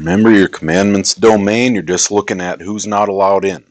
Remember your commandments domain, you're just looking at who's not allowed in.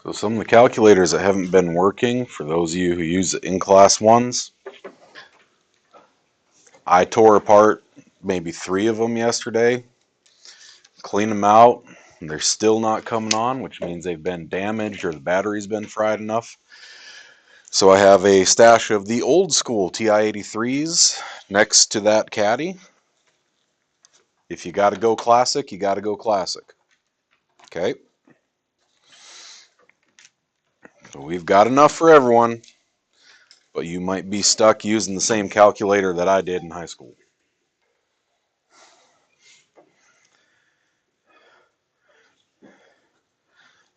So some of the calculators that haven't been working, for those of you who use the in-class ones, I tore apart maybe 3 of them yesterday, cleaned them out, and they're still not coming on, which means they've been damaged or the battery's been fried enough. So I have a stash of the old school TI-83s next to that caddy. If you got to go classic, you got to go classic. Okay? So we've got enough for everyone, but you might be stuck using the same calculator that I did in high school.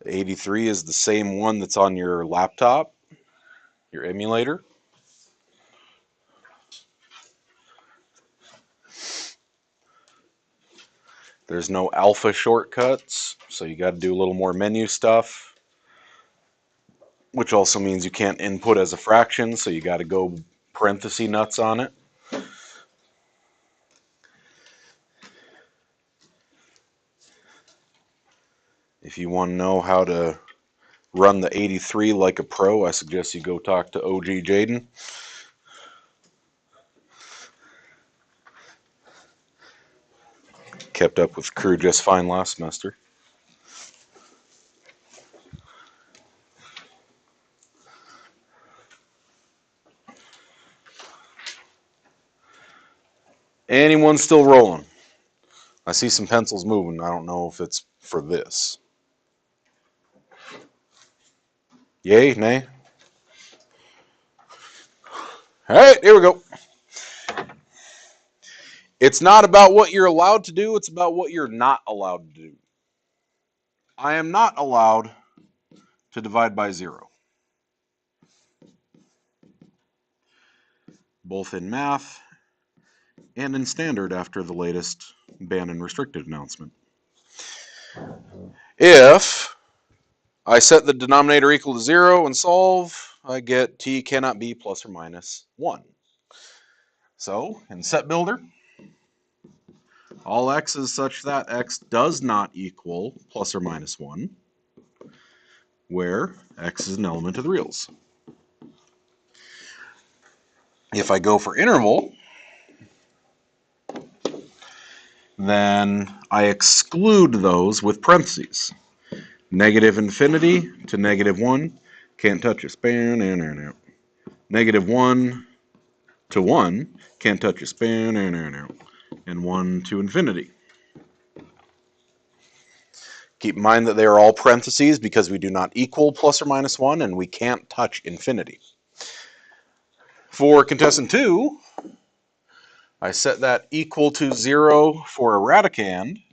The 83 is the same one that's on your laptop, your emulator. There's no alpha shortcuts, so you got to do a little more menu stuff, which also means you can't input as a fraction, so you got to go parenthesis nuts on it. If you want to know how to run the 83 like a pro, I suggest you go talk to OG Jaden. Kept up with crew just fine last semester. Anyone still rolling? I see some pencils moving. I don't know if it's for this. Yay, nay? All right, here we go. It's not about what you're allowed to do, it's about what you're not allowed to do. I am not allowed to divide by 0. Both in math and in standard after the latest ban and restricted announcement. If I set the denominator equal to 0 and solve, I get t cannot be plus or minus 1. So, in set builder, all x is such that x does not equal plus or minus 1, where x is an element of the reals. If I go for interval, then I exclude those with parentheses. Negative infinity to negative 1, can't touch us. Negative 1 to 1, can't touch us. And 1 to infinity. Keep in mind that they are all parentheses because we do not equal plus or minus 1 and we can't touch infinity. For contestant 2, I set that equal to 0 for a radicand,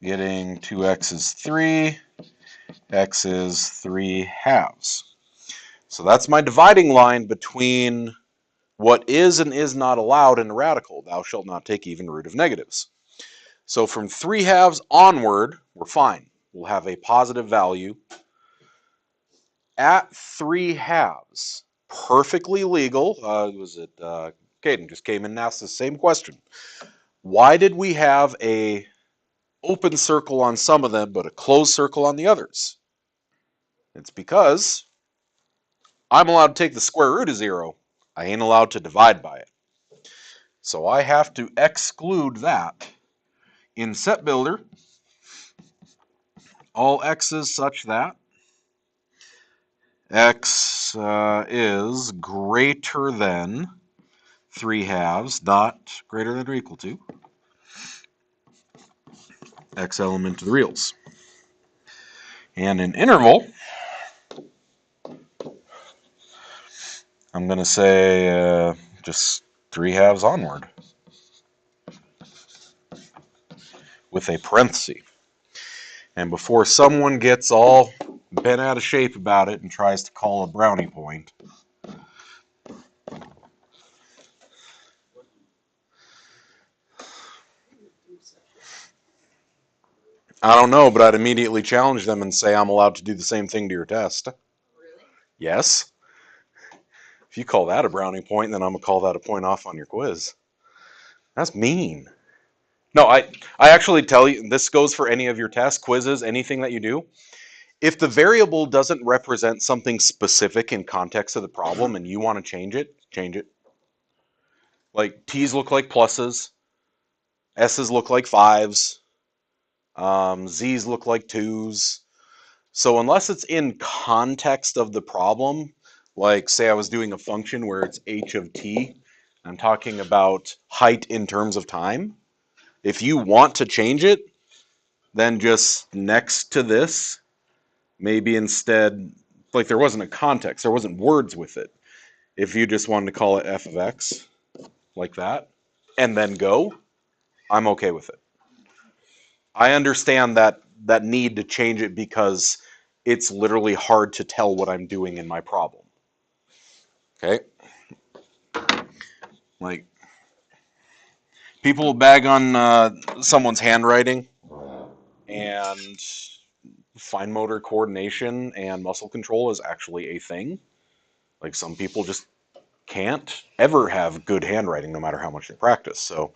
getting 2x is 3, x is 3/2. So that's my dividing line between what is and is not allowed in a radical. Thou shalt not take even root of negatives. So from 3/2 onward, we're fine. We'll have a positive value. At 3/2, perfectly legal. Was it Caden just came in and asked the same question. Why did we have a open circle on some of them, but a closed circle on the others? It's because I'm allowed to take the square root of 0. I ain't allowed to divide by it. So I have to exclude that. In set builder, all x's such that x is greater than 3/2, not greater than or equal to x element of the reals. And in interval, I'm going to say just 3/2 onward with a parenthesis. And before someone gets all bent out of shape about it and tries to call a brownie point, I don't know, but I'd immediately challenge them and say I'm allowed to do the same thing to your test. Really? Yes. If you call that a brownie point, then I'm going to call that a point off on your quiz. That's mean. No, I actually tell you, this goes for any of your tests, quizzes, anything that you do. If the variable doesn't represent something specific in context of the problem and you want to change it, change it. Like T's look like pluses, S's look like 5s, Z's look like 2s. So unless it's in context of the problem, like say I was doing a function where it's h of t, I'm talking about height in terms of time. If you want to change it, then just next to this, maybe instead, like there wasn't a context, there wasn't words with it. If you just wanted to call it f of x, like that, and then go, I'm okay with it. I understand that need to change it because it's literally hard to tell what I'm doing in my problem. Okay? Like, people will bag on someone's handwriting and fine motor coordination and muscle control is actually a thing. Like, some people just can't ever have good handwriting no matter how much they practice. So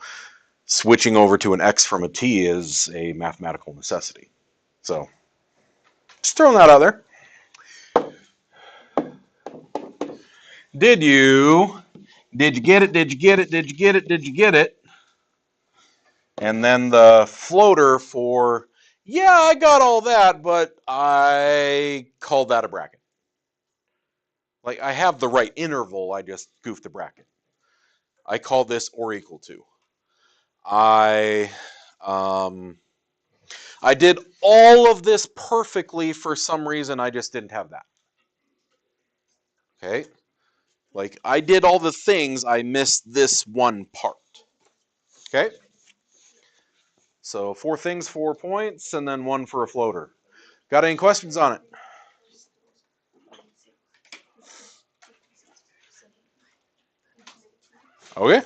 switching over to an X from a T is a mathematical necessity. So just throwing that out there. Did you get it? Did you get it? Did you get it? Did you get it? And then the floater for, yeah, I got all that, but I called that a bracket. Like, I have the right interval, I just goofed the bracket. I call this or equal to. I did all of this perfectly. For some reason, I just didn't have that. Okay? Like, I did all the things, I missed this one part. Okay? So 4 things, 4 points, and then 1 for a floater. Got any questions on it? Okay.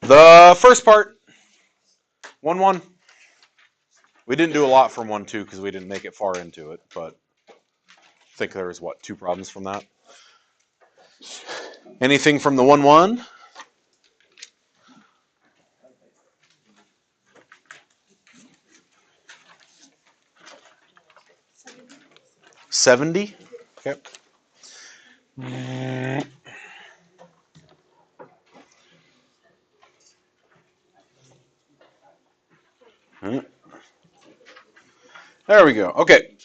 The first part, 1-1. We didn't do a lot from 1-2 because we didn't make it far into it, but I think there was, 2 problems from that? Anything from the 1-1? $70? Okay. There we go. Okay.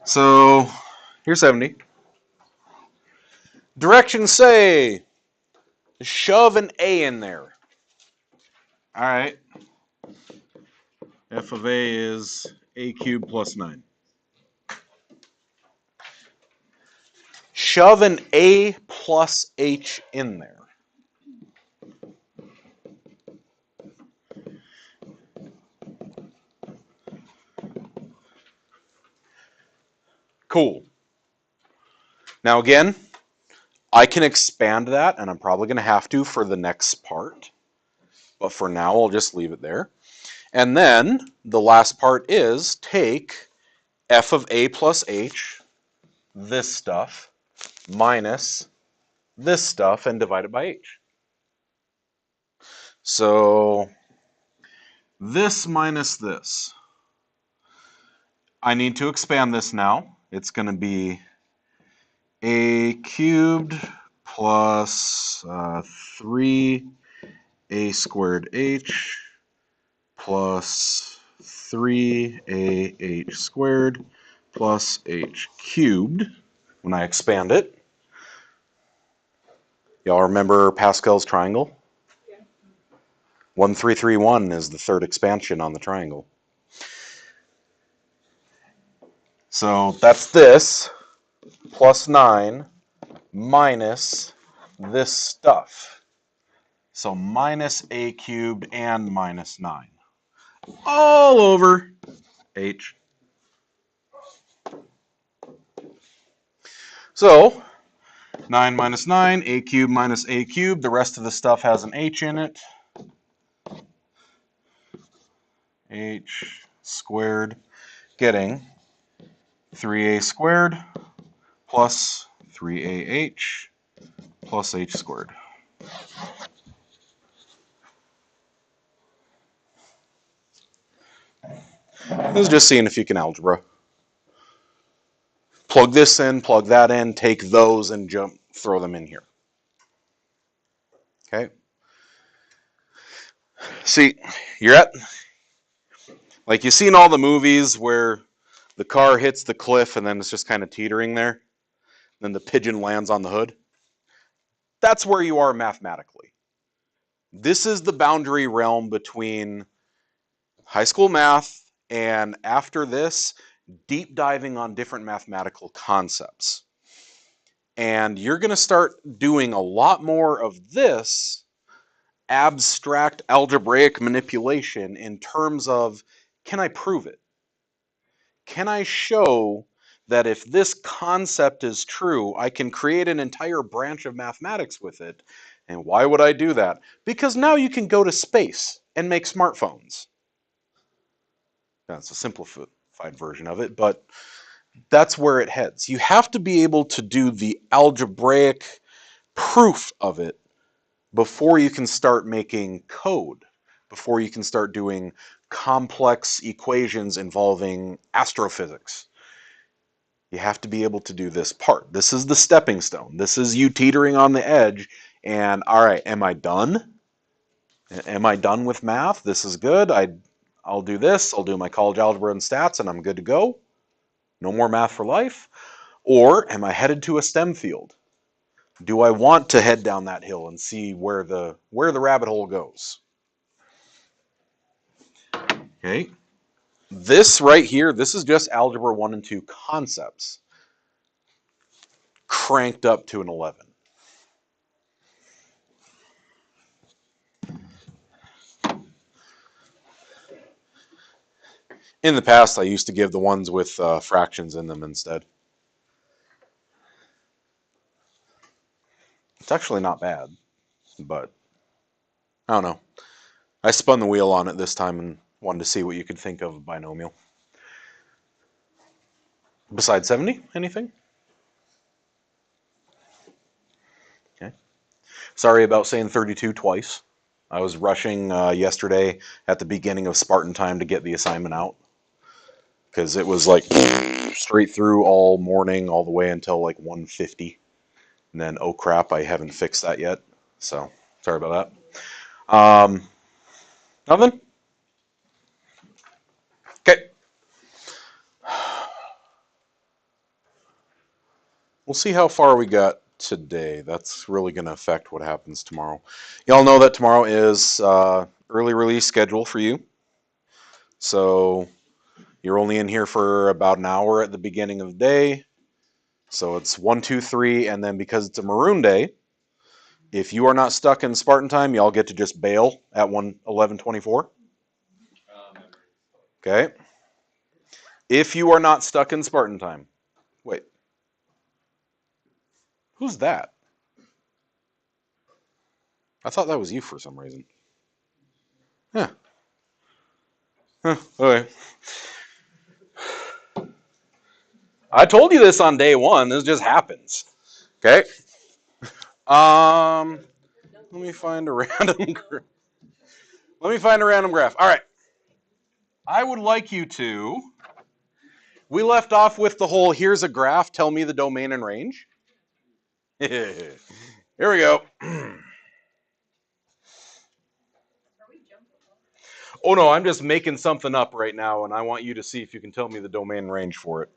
So here's 70. Directions say shove an A in there. All right. F of A is A cubed plus 9. shove an A plus H in there. Cool. Now again, I can expand that, and I'm probably going to have to for the next part. But for now, I'll just leave it there. And then the last part is take f of A plus H, this stuff, minus this stuff, and divide it by H. So this minus this. I need to expand this now. It's going to be A cubed plus 3A squared H plus 3AH squared plus H cubed when I expand it. Y'all remember Pascal's triangle? Yeah. 1, 3, 3, 1 is the third expansion on the triangle. So that's this plus 9 minus this stuff. So minus A cubed and minus 9. All over H. So 9 minus 9, A cubed minus A cubed. The rest of the stuff has an H in it. H squared, getting 3A squared plus 3AH plus H squared. This is just seeing if you can algebra. Plug this in, plug that in, take those and throw them in here. Okay. See, you're at, like you've seen all the movies where the car hits the cliff and then it's just kind of teetering there. Then the pigeon lands on the hood. That's where you are mathematically. This is the boundary realm between high school math and, after this, deep diving on different mathematical concepts. And you're going to start doing a lot more of this abstract algebraic manipulation in terms of, can I prove it? Can I show that if this concept is true, I can create an entire branch of mathematics with it? And why would I do that? Because now you can go to space and make smartphones. That's a simplified version of it, but that's where it heads. You have to be able to do the algebraic proof of it before you can start making code, before you can start doing complex equations involving astrophysics. You have to be able to do this part. This is the stepping stone. This is you teetering on the edge. And all right, am I done? Am I done with math? This is good. I'll do this. I'll do my college algebra and stats, and I'm good to go. No more math for life. Or am I headed to a STEM field? Do I want to head down that hill and see where the rabbit hole goes? Okay. This right here, this is just algebra 1 and 2 concepts cranked up to an 11. In the past, I used to give the ones with fractions in them instead. It's actually not bad, but I don't know. I spun the wheel on it this time and wanted to see what you could think of a binomial. Besides 70, anything? Okay. Sorry about saying 32 twice. I was rushing yesterday at the beginning of Spartan time to get the assignment out, because it was like straight through all morning, all the way until like 1:50. And then, oh crap, I haven't fixed that yet. So, sorry about that. Nothing? Okay. We'll see how far we got today. That's really going to affect what happens tomorrow. Y'all know that tomorrow is early release schedule for you. So you're only in here for about an hour at the beginning of the day. So it's 1, 2, 3, and then because it's a maroon day, if you are not stuck in Spartan time, y'all get to just bail at 1:11:24. Okay. If you are not stuck in Spartan time. Wait. Who's that? I thought that was you for some reason. Yeah. Huh. Okay. I told you this on day one. This just happens. Okay. Let me find a random. Let me find a random graph. All right. I would like you to. We left off with the whole here's a graph, tell me the domain and range. Here we go. Oh no, I'm just making something up right now, and I want you to see if you can tell me the domain and range for it.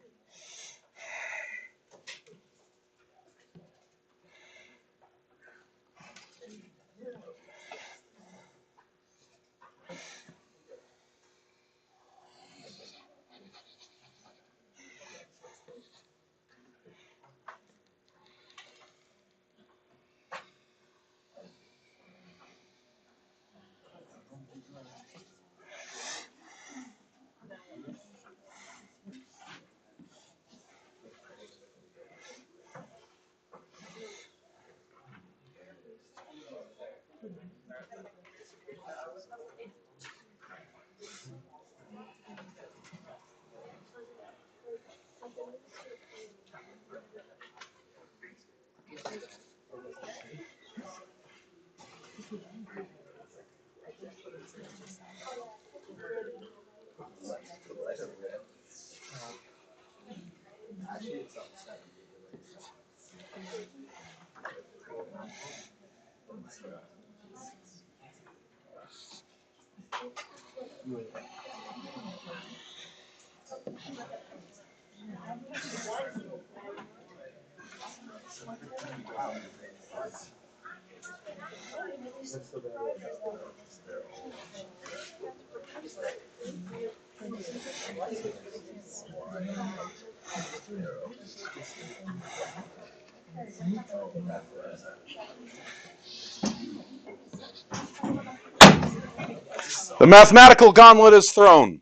The mathematical gauntlet is thrown.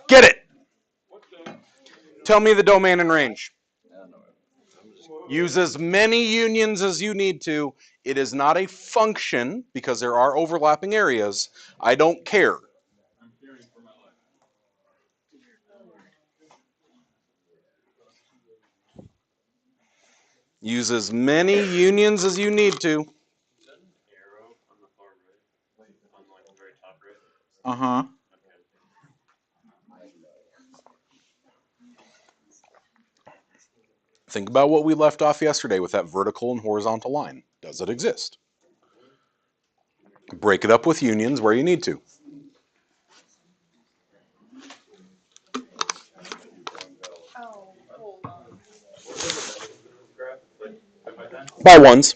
Get it. Tell me the domain and range. Use as many unions as you need to. It is not a function because there are overlapping areas. I don't care. Use as many unions as you need to. Uh-huh. Think about what we left off yesterday with that vertical and horizontal line. Does it exist? Break it up with unions where you need to. By ones.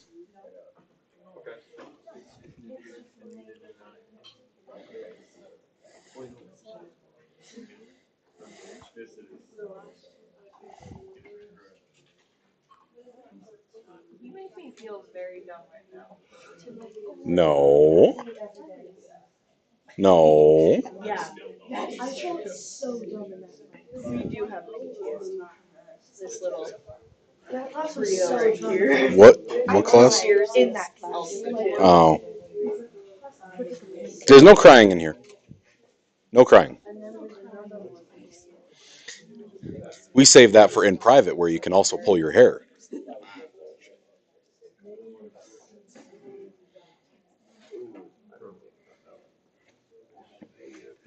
You make me feel very dumb right now. No. No. Yeah. I felt so dumb in that. We do have PTSD. This little trio right here. What class? In that class. Oh. There's no crying in here. No crying. We save that for in private where you can also pull your hair.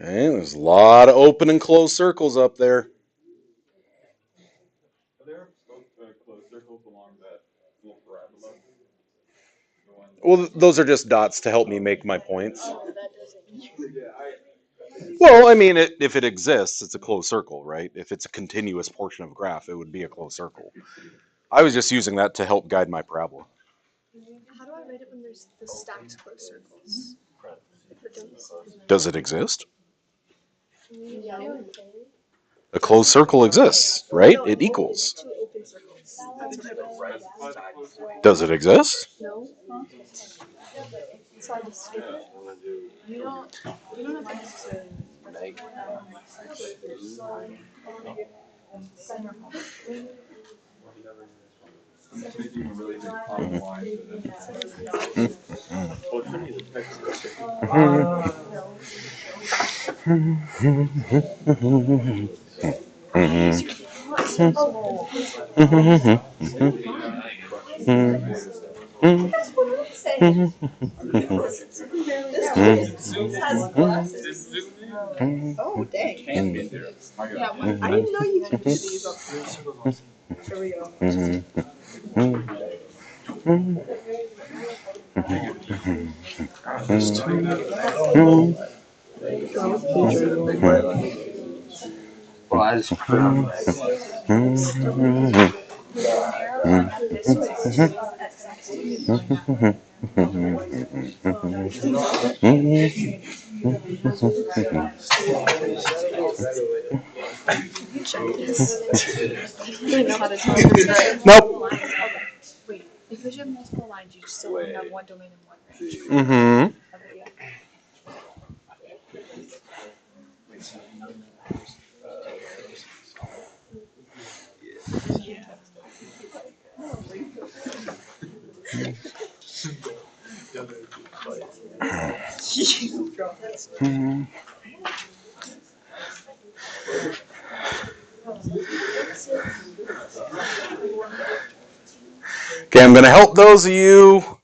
Okay, there's a lot of open and closed circles up there. Well, those are just dots to help me make my points. Well, I mean, if it exists, it's a closed circle, right? If it's a continuous portion of a graph, it would be a closed circle. I was just using that to help guide my parabola. How do I write it when there's the stacked closed circles? Does it exist? A closed circle exists, right? It equals. Two open circles. Does it exist? No. It's hard to skip it. You don't have to necessarily like That's what I'm saying. This has glasses. Oh, dang. Yeah, I didn't know you could do these up there. There we go. Well, I just put it on my You check this. I don't even know how to tell this right. Nope. Okay. Wait. Because you have multiple lines, you still only have one domain and one range. Mm-hmm. Okay, yeah. Okay, I'm going to help those of you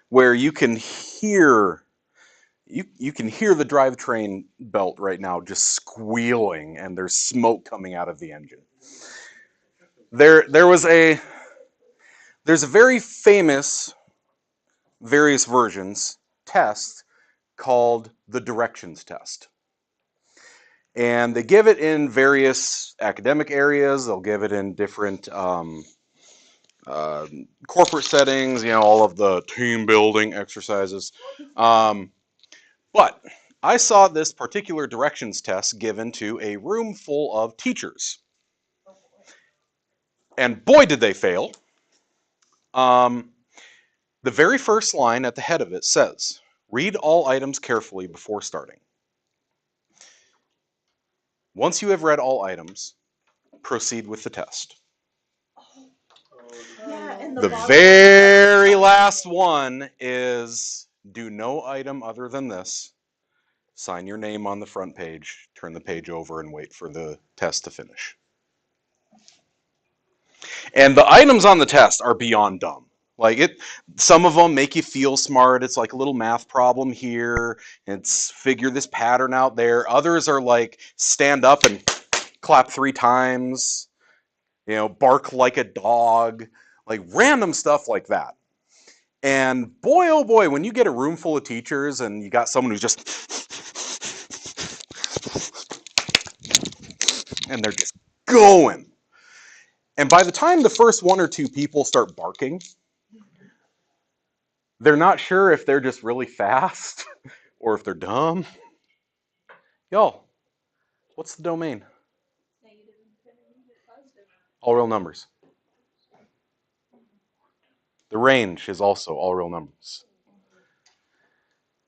where you can hear you can hear the drivetrain belt right now just squealing, and there's smoke coming out of the engine. There's a very famous, various versions test called the directions test. And they give it in various academic areas. They'll give it in different corporate settings, all of the team building exercises. But I saw this particular directions test given to a room full of teachers. And boy, did they fail. The very first line at the head of it says, read all items carefully before starting. Once you have read all items, proceed with the test. Yeah, and The very last one is, do no item other than this. Sign your name on the front page, turn the page over, and wait for the test to finish. And the items on the test are beyond dumb. Some of them make you feel smart. It's like a little math problem here. It's figure this pattern out there. Others are like stand up and clap 3 times, bark like a dog, like random stuff like that. And boy, oh boy, when you get a room full of teachers and you got someone who's just, and they're just going. And by the time the first 1 or 2 people start barking, they're not sure if they're just really fast or if they're dumb. Y'all, what's the domain? All real numbers. The range is also all real numbers.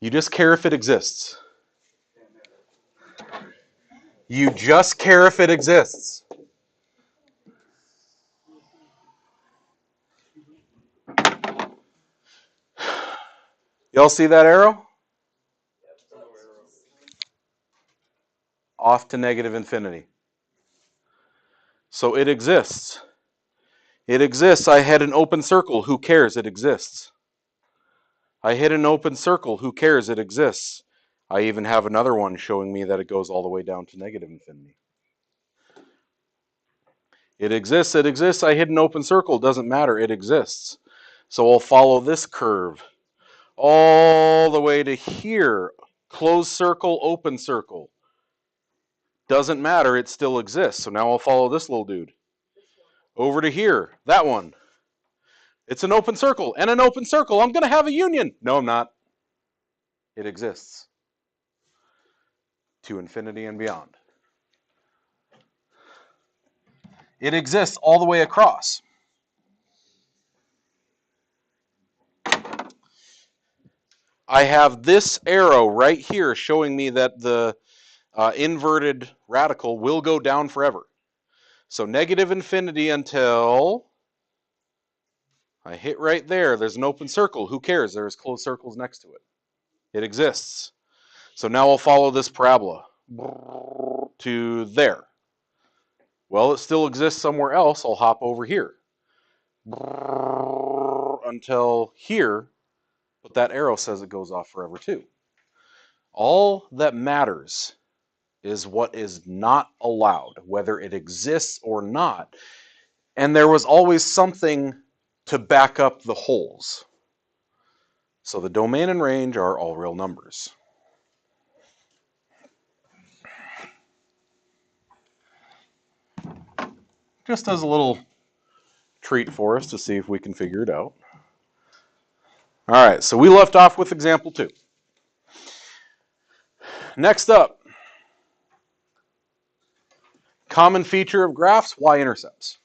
You just care if it exists. You just care if it exists. Y'all see that arrow? Off to negative infinity. So it exists. It exists. I had an open circle. Who cares? It exists. I hit an open circle. Who cares? It exists. I even have another one showing me that it goes all the way down to negative infinity. It exists. It exists. I hit an open circle. Doesn't matter. It exists. So I'll follow this curve all the way to here. Closed circle, open circle. Doesn't matter. It still exists. So now I'll follow this little dude. Over to here. That one. It's an open circle and an open circle. I'm going to have a union. No, I'm not. It exists. To infinity and beyond. It exists all the way across. I have this arrow right here showing me that the inverted radical will go down forever. So negative infinity until I hit right there. There's an open circle. Who cares? There's closed circles next to it. It exists. So now I'll follow this parabola to there. Well, it still exists somewhere else. I'll hop over here until here, but that arrow says it goes off forever too. All that matters is what is not allowed, whether it exists or not. And there was always something to back up the holes. So the domain and range are all real numbers. Just as a little treat for us to see if we can figure it out. All right, so we left off with example 2. Next up, common feature of graphs, y-intercepts.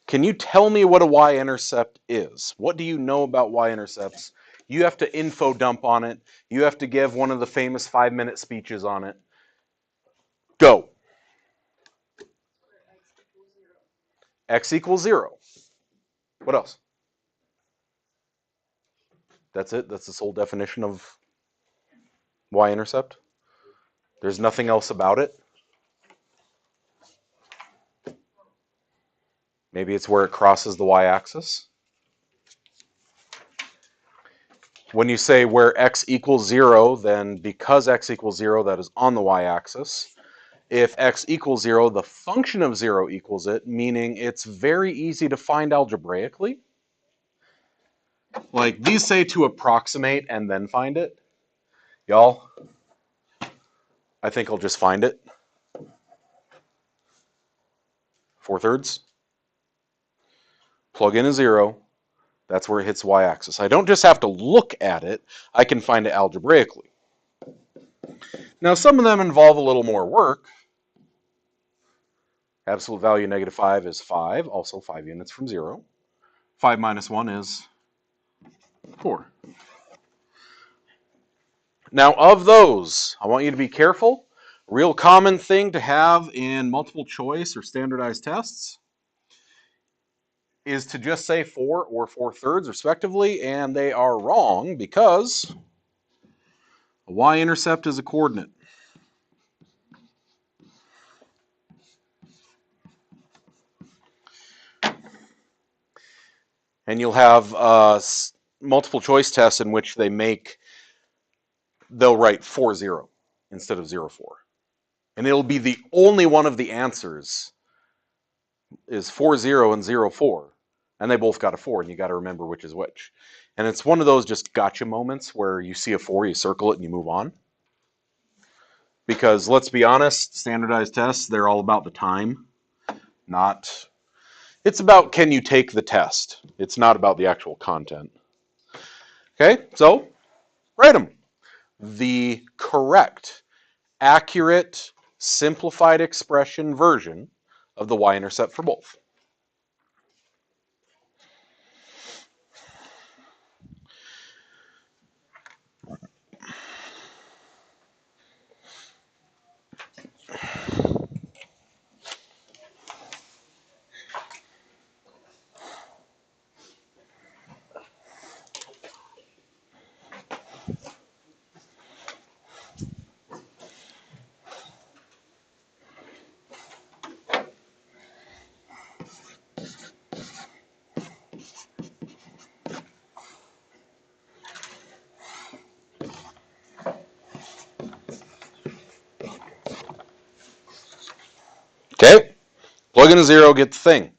Can you tell me what a y-intercept is? What do you know about y-intercepts? You have to info dump on it. You have to give one of the famous 5-minute speeches on it. Go. X equals 0. What else? That's it? That's the sole definition of y-intercept? There's nothing else about it? Maybe it's where it crosses the y-axis? When you say where x equals 0, then because x equals 0, that is on the y-axis. If x equals 0, the function of 0 equals it, meaning it's very easy to find algebraically. Like these say to approximate and then find it. Y'all, I think I'll just find it. 4/3. Plug in a 0. That's where it hits the y-axis. I don't just have to look at it, I can find it algebraically. Now some of them involve a little more work. Absolute value -5 is 5, also 5 units from 0. 5 minus 1 is 4. Now of those, I want you to be careful. A real common thing to have in multiple choice or standardized tests is to just say 4 or 4/3 respectively, and they are wrong because a y-intercept is a coordinate. And you'll have multiple choice tests in which they'll write 4/0 instead of 0/4. And it'll be the only one of the answers is 4/0 and 0/4. And they both got a 4, and you got to remember which is which. And it's one of those just gotcha moments where you see a 4, you circle it, and you move on. Because let's be honest, standardized tests, they're all about the time. It's about can you take the test. It's not about the actual content. Okay, so write them. The correct, accurate, simplified expression version of the y-intercept for both. Okay, plug in a 0, get the thing.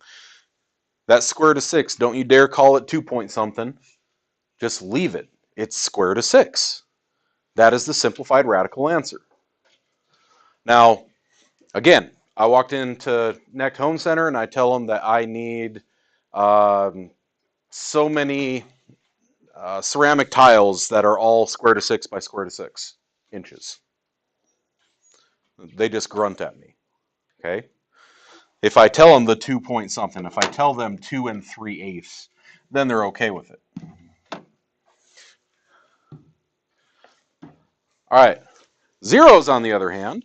That's square root of 6. Don't you dare call it 2 point something. Just leave it. It's square root of 6. That is the simplified radical answer. Now, again, I walked into Necht Home Center and I tell them that I need so many ceramic tiles that are all square root of 6 by square root of 6 inches. They just grunt at me. Okay? If I tell them the 2 point something, if I tell them 2 3/8, then they're okay with it. All right. Zeros, on the other hand,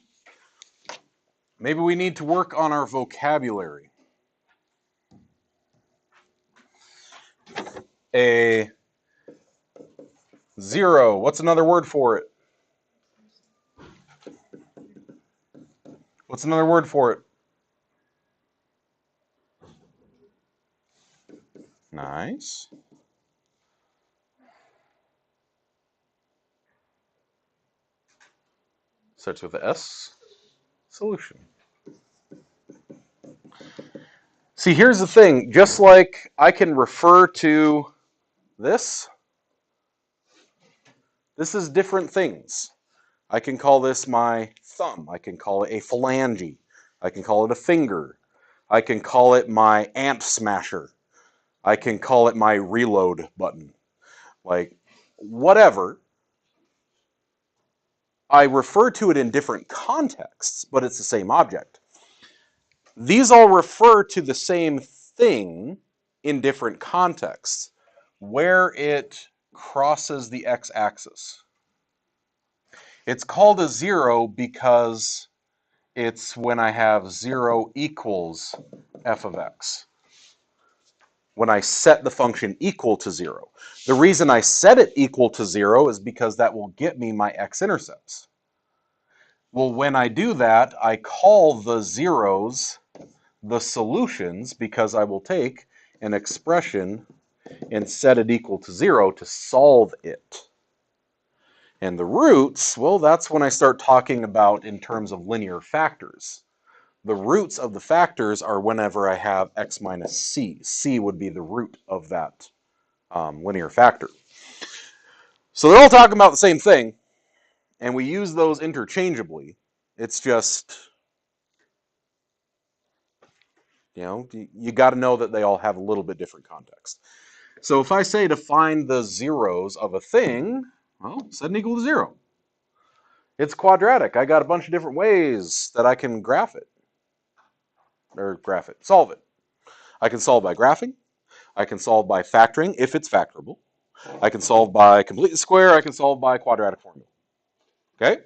maybe we need to work on our vocabulary. A zero, what's another word for it? What's another word for it? Nice. Starts with a S. Solution. See, here's the thing. Just like I can refer to this is different things. I can call this my thumb. I can call it a phalange. I can call it a finger. I can call it my ant smasher. I can call it my reload button. Like, whatever. I refer to it in different contexts, but it's the same object. These all refer to the same thing in different contexts, where it crosses the x-axis. It's called a zero because it's when I have 0 equals f of x. When I set the function equal to 0. The reason I set it equal to 0 is because that will get me my x-intercepts. Well, when I do that, I call the zeros the solutions because I will take an expression and set it equal to 0 to solve it. And the roots, well, that's when I start talking about in terms of linear factors. The roots of the factors are whenever I have x minus c. C would be the root of that linear factor. So they're all talking about the same thing, and we use those interchangeably. It's just, you got to know that they all have a little bit different context. So if I say to find the zeros of a thing, well, set an equal to 0. It's quadratic. I got a bunch of different ways that I can solve it. I can solve by graphing. I can solve by factoring, if it's factorable. I can solve by complete the square. I can solve by quadratic formula. Okay?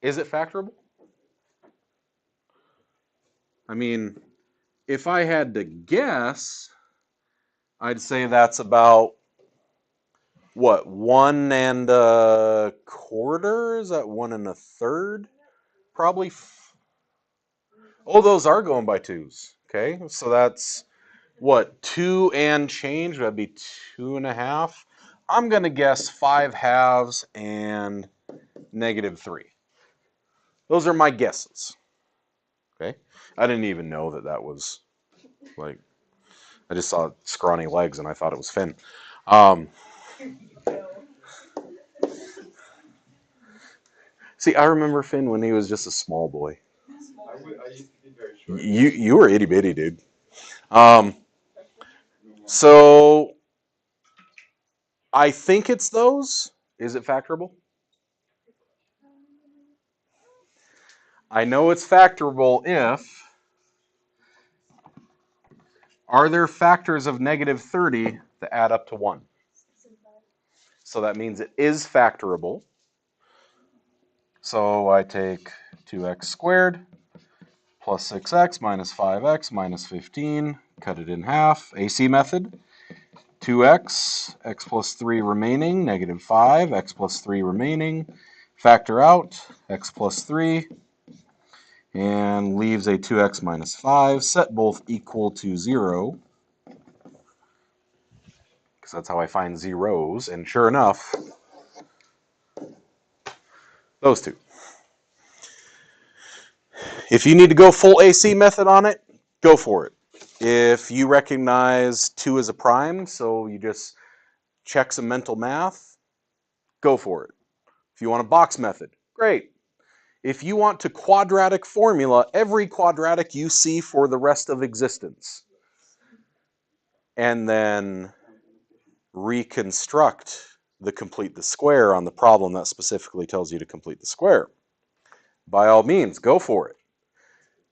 Is it factorable? I mean, if I had to guess, I'd say that's about, what, 1 1/4? Is that 1 1/3? Probably. Oh, those are going by twos. Okay, so that's what, 2 and change? That'd be 2.5. I'm going to guess 5/2 and -3. Those are my guesses. Okay, I didn't even know that was like, I just saw scrawny legs and I thought it was Finn. See, I remember Finn when he was just a small boy. I used to be very short. You were itty bitty, dude. So I think it's those. Is it factorable? I know it's factorable if, are there factors of -30 that add up to 1? So that means it is factorable. So I take 2x squared plus 6x minus 5x minus 15, cut it in half, AC method. 2x, x plus 3 remaining, -5, x plus 3 remaining, factor out, x plus 3, and leaves a 2x minus 5, set both equal to 0, because that's how I find zeros, and sure enough, those two. If you need to go full AC method on it, go for it. If you recognize 2 as a prime, so you just check some mental math, go for it. If you want a box method, great. If you want to quadratic formula every quadratic you see for the rest of existence, and then reconstruct the complete the square on the problem that specifically tells you to complete the square, by all means, go for it.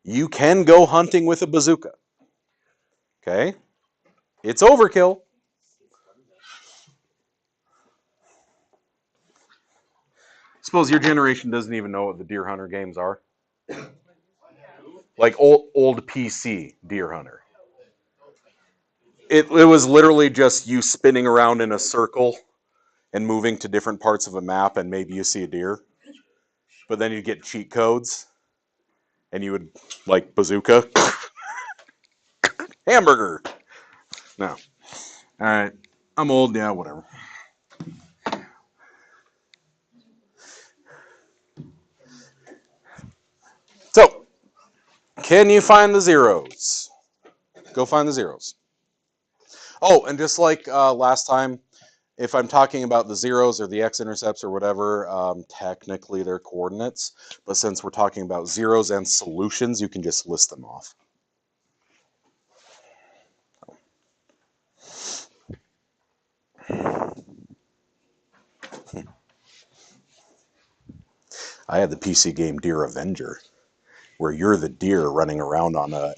You can go hunting with a bazooka. Okay? It's overkill. Suppose your generation doesn't even know what the Deer Hunter games are. Like old PC Deer Hunter. It was literally just you spinning around in a circle and moving to different parts of a map, and maybe you see a deer. But then you get cheat codes, and you would like bazooka, hamburger. No, all right. I'm old. Yeah, whatever. So, can you find the zeros? Go find the zeros. Oh, and just like last time, if I'm talking about the zeros or the x-intercepts or whatever, technically they're coordinates. But since we're talking about zeros and solutions, you can just list them off. I had the PC game Deer Avenger, where you're the deer running around on a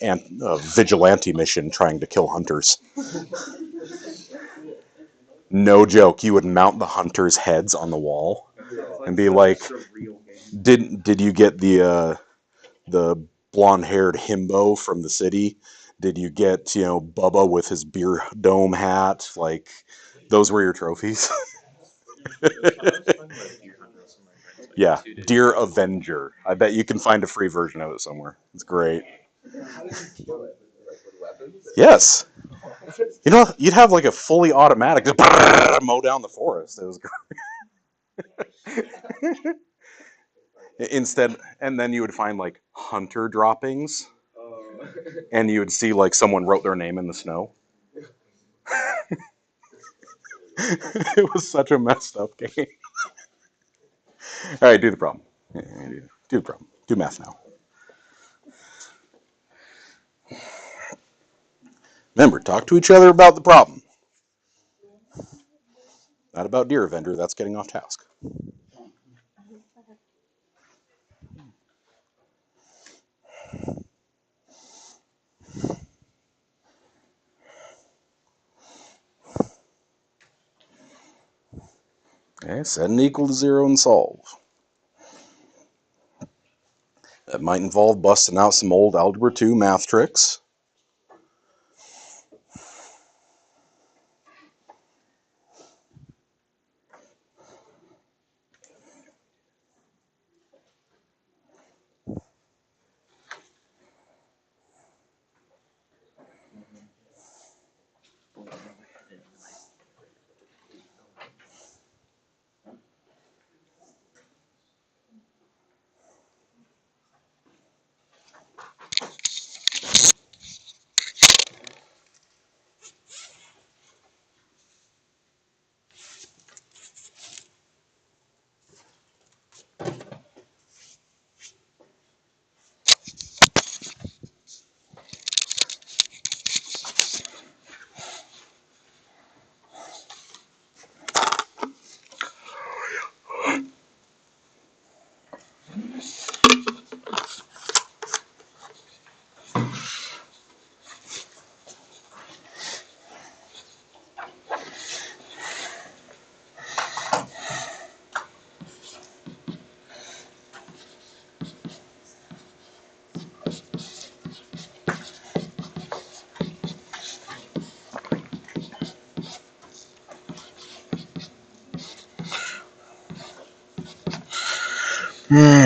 vigilante mission trying to kill hunters. No joke. You would mount the hunters' heads on the wall and be like, "Did you get the blonde-haired himbo from the city? Did you get Bubba with his beer dome hat? Like, those were your trophies." Yeah, Deer Avenger. I bet you can find a free version of it somewhere. It's great. Yes. You'd have like a fully automatic just mow down the forest. It was great. Instead, and then you would find like hunter droppings, and you would see like someone wrote their name in the snow. It was such a messed up game. All right, do the problem. Do the problem. Do math now. Remember, talk to each other about the problem. Not about Deer Avenger. That's getting off task. Okay, set an equal to 0 and solve. That might involve busting out some old Algebra 2 math tricks.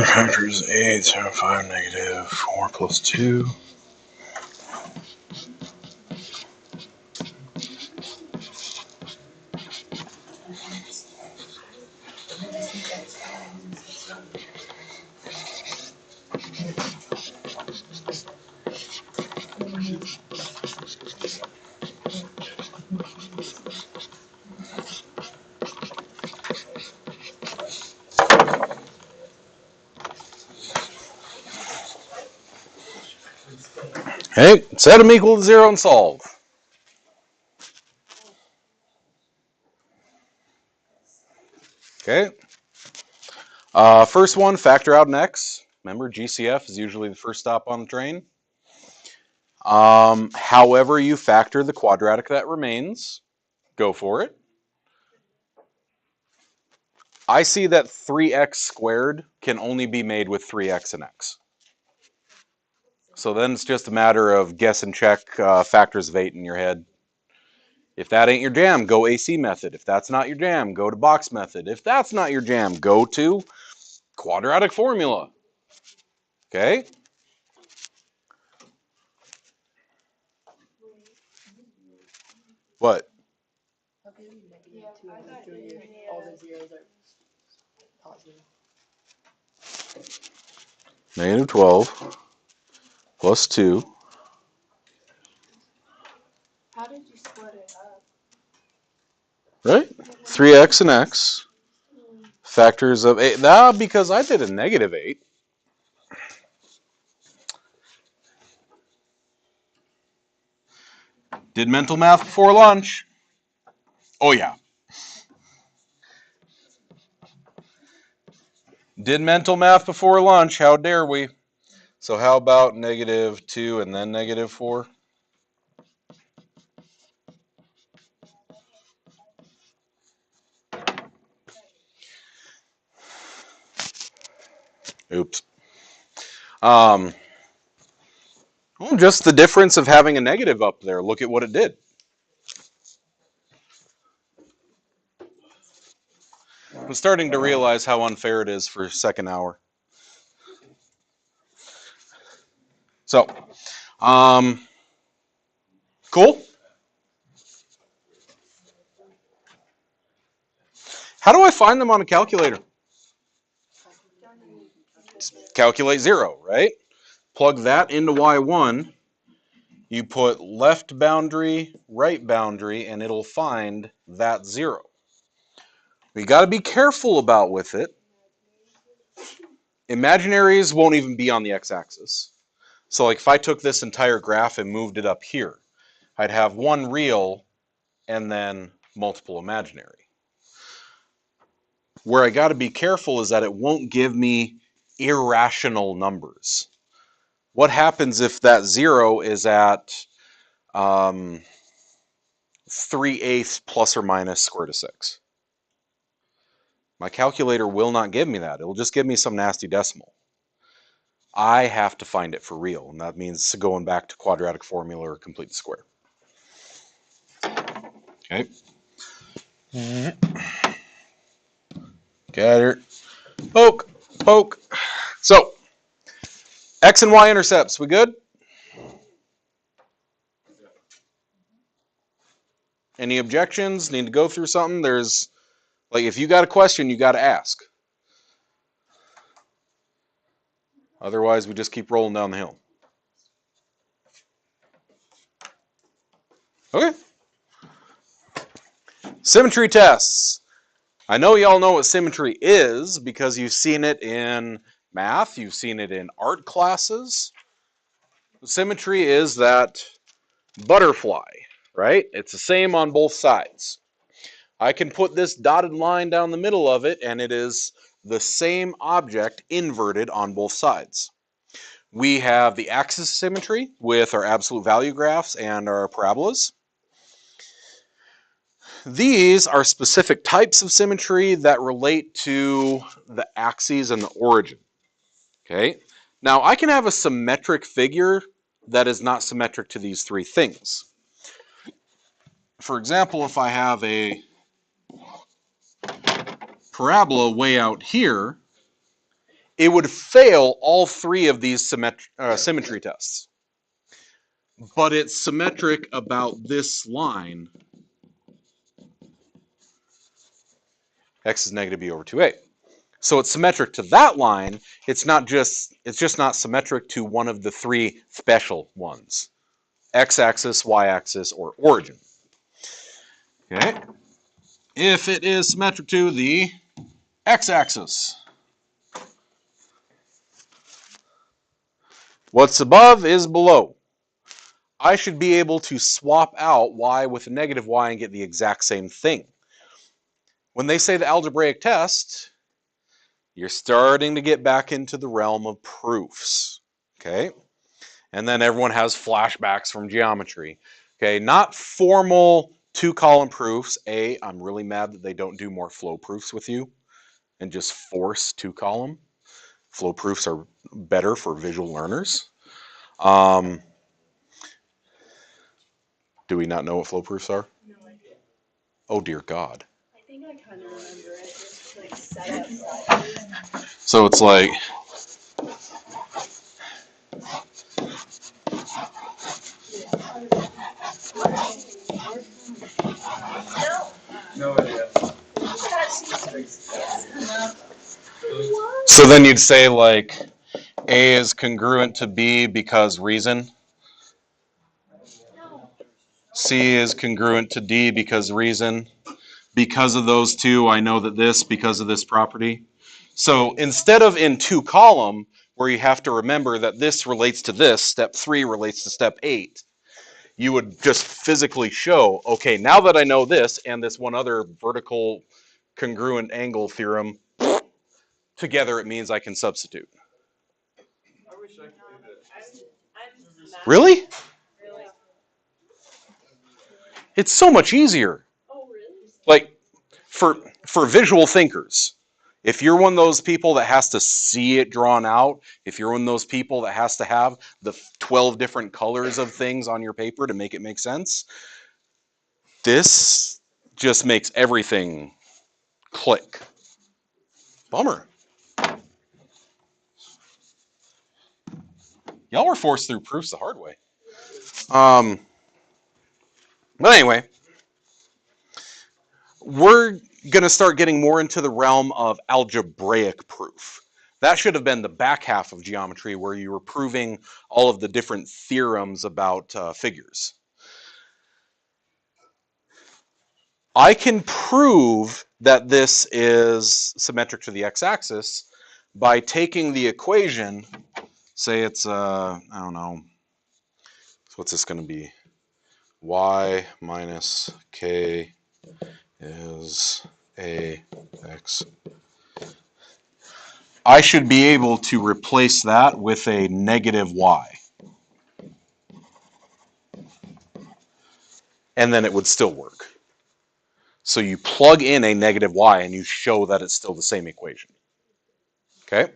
Factors 8, 7, 5, negative 4 plus 2. Okay, set them equal to 0 and solve. Okay. First one, factor out an x. Remember, GCF is usually the first stop on the train. However you factor the quadratic that remains, go for it. I see that 3x squared can only be made with 3x and x. So then it's just a matter of guess and check factors of 8 in your head. If that ain't your jam, go AC method. If that's not your jam, go to box method. If that's not your jam, go to quadratic formula. Okay? What? Negative 12 plus 2. How did you split it up? Right? 3x and x. Factors of 8. Nah, because I did a negative 8. Did mental math before lunch. Oh, yeah. Did mental math before lunch. How dare we? So how about negative 2 and then negative 4? Oops. Well, just the difference of having a negative up there. Look at what it did. I'm starting to realize how unfair it is for second hour. So, cool. How do I find them on a calculator? Calculate 0, right? Plug that into Y1. You put left boundary, right boundary, and it'll find that 0. We got to be careful about with it. Imaginaries won't even be on the x-axis. So like if I took this entire graph and moved it up here, I'd have one real and then multiple imaginary. Where I got to be careful is that it won't give me irrational numbers. What happens if that 0 is at 3/8 plus or minus square root of 6? My calculator will not give me that. It will just give me some nasty decimal. I have to find it for real, and that means going back to quadratic formula or complete the square. Okay. Got it. Poke, poke. So, x and y intercepts, we good? Any objections? Need to go through something? There's, like, if you got a question, you got to ask. Otherwise, we just keep rolling down the hill. Okay. Symmetry tests. I know y'all know what symmetry is because you've seen it in math, you've seen it in art classes. Symmetry is that butterfly, right? It's the same on both sides. I can put this dotted line down the middle of it and it is the same object inverted on both sides. We have the axis symmetry with our absolute value graphs and our parabolas. These are specific types of symmetry that relate to the axes and the origin. Okay. Now I can have a symmetric figure that is not symmetric to these three things. For example, if I have a parabola way out here, it would fail all three of these symmetry tests. But it's symmetric about this line. X is negative b over 2a. So it's symmetric to that line. It's just not symmetric to one of the three special ones. X-axis, y-axis, or origin. Okay. If it is symmetric to the x-axis, what's above is below. I should be able to swap out y with a negative y and get the exact same thing. When they say the algebraic test, you're starting to get back into the realm of proofs. Okay? And then everyone has flashbacks from geometry. Okay, not formal two-column proofs. I'm really mad that they don't do more flow proofs with you. and just force 2-column. Flow proofs are better for visual learners. Do we not know what flow proofs are? No idea. Oh dear God. I think I kind of remember it. Just like setup. So it's like, No idea. so then you'd say like A is congruent to B because reason. C is congruent to D because reason. Because of those two, I know that this, because of this property. So instead of in 2-column, where you have to remember that this relates to this, step 3 relates to step 8, you would just physically show, okay, now that I know this and this one other vertical congruent angle theorem, together it means I can substitute. I wish I could do that. Really? It's so much easier. Oh, really? Like, for visual thinkers, if you're one of those people that has to see it drawn out, if you're one of those people that has to have the 12 different colors of things on your paper to make it make sense, this just makes everything click. Bummer. Y'all were forced through proofs the hard way. But anyway, we're going to start getting more into the realm of algebraic proof. That should have been the back half of geometry where you were proving all of the different theorems about figures. I can prove that this is symmetric to the x-axis by taking the equation, say it's, I don't know, so what's this going to be? Y minus k is ax. I should be able to replace that with a negative y. And then it would still work. So you plug in a negative y and you show that it's still the same equation. Okay?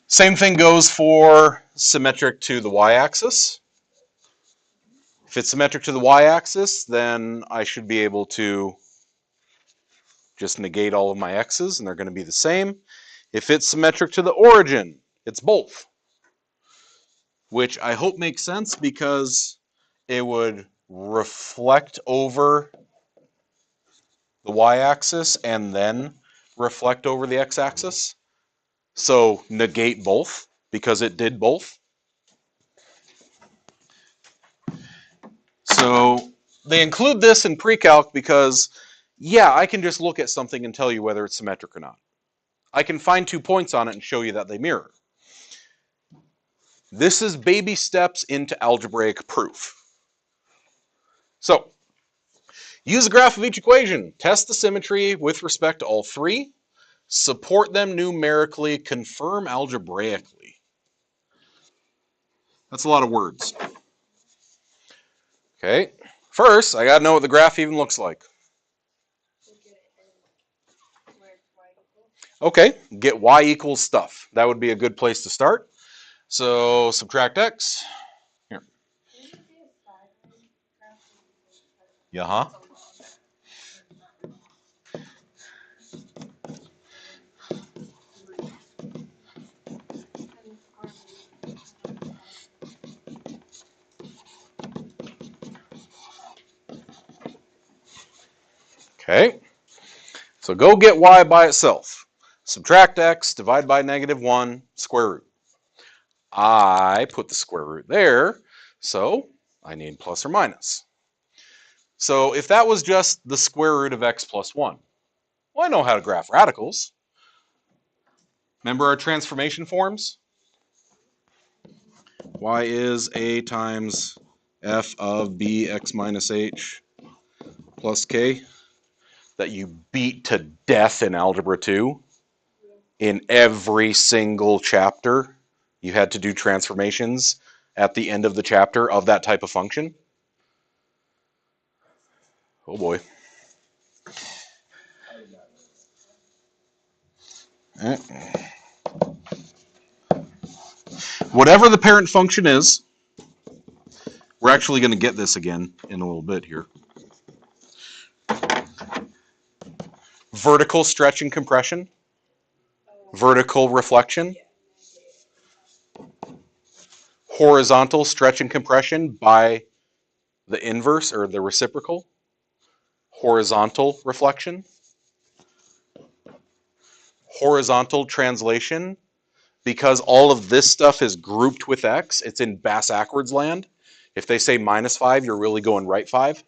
Same thing goes for symmetric to the y-axis. If it's symmetric to the y-axis, then I should be able to just negate all of my x's and they're going to be the same. If it's symmetric to the origin, it's both. Which I hope makes sense because it would reflect over the y-axis and then reflect over the x-axis. So negate both because it did both. So they include this in PreCalc because, yeah, I can just look at something and tell you whether it's symmetric or not. I can find 2 points on it and show you that they mirror. This is baby steps into algebraic proof. So, use a graph of each equation, test the symmetry with respect to all 3, support them numerically, confirm algebraically. That's a lot of words. Okay, first, I gotta know what the graph even looks like. Okay, get y equals stuff. That would be a good place to start. So subtract x. Here. Yeah, huh? Okay, so go get y by itself. Subtract x, divide by -1, square root. I put the square root there, so I need plus or minus. So if that was just the square root of x plus 1, well, I know how to graph radicals. Remember our transformation forms? Y is a times f of bx minus h plus k that you beat to death in Algebra 2. In every single chapter, you had to do transformations at the end of the chapter of that type of function. Oh boy. Whatever the parent function is, we're actually going to get this again in a little bit here. Vertical stretch and compression, vertical reflection, horizontal stretch and compression by the inverse or the reciprocal, horizontal reflection, horizontal translation. Because all of this stuff is grouped with x, it's in bass-ackwards land. If they say -5, you're really going right 5.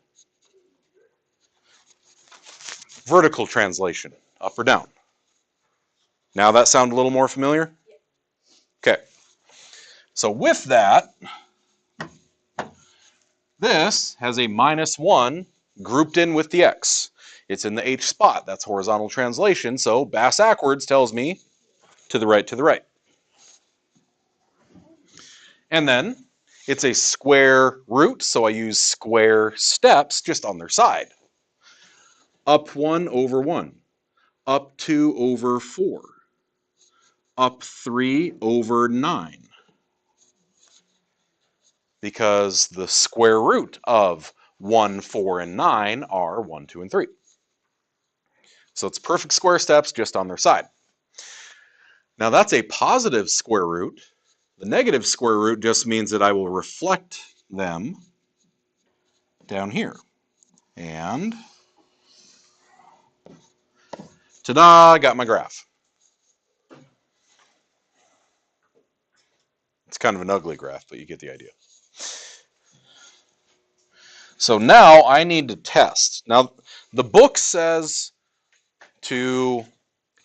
Vertical translation, up or down. Now that sound a little more familiar? Okay. So with that, this has a -1 grouped in with the x. It's in the h spot. That's horizontal translation. So bass-ackwards tells me to the right, to the right. And then it's a square root, so I use square steps just on their side. Up 1 over 1. Up 2 over 4. Up 3 over 9. Because the square root of 1, 4, and 9 are 1, 2, and 3. So it's perfect square steps just on their side. Now that's a positive square root. The negative square root just means that I will reflect them down here. And ta-da, I got my graph. It's kind of an ugly graph, but you get the idea. So now I need to test. Now the book says to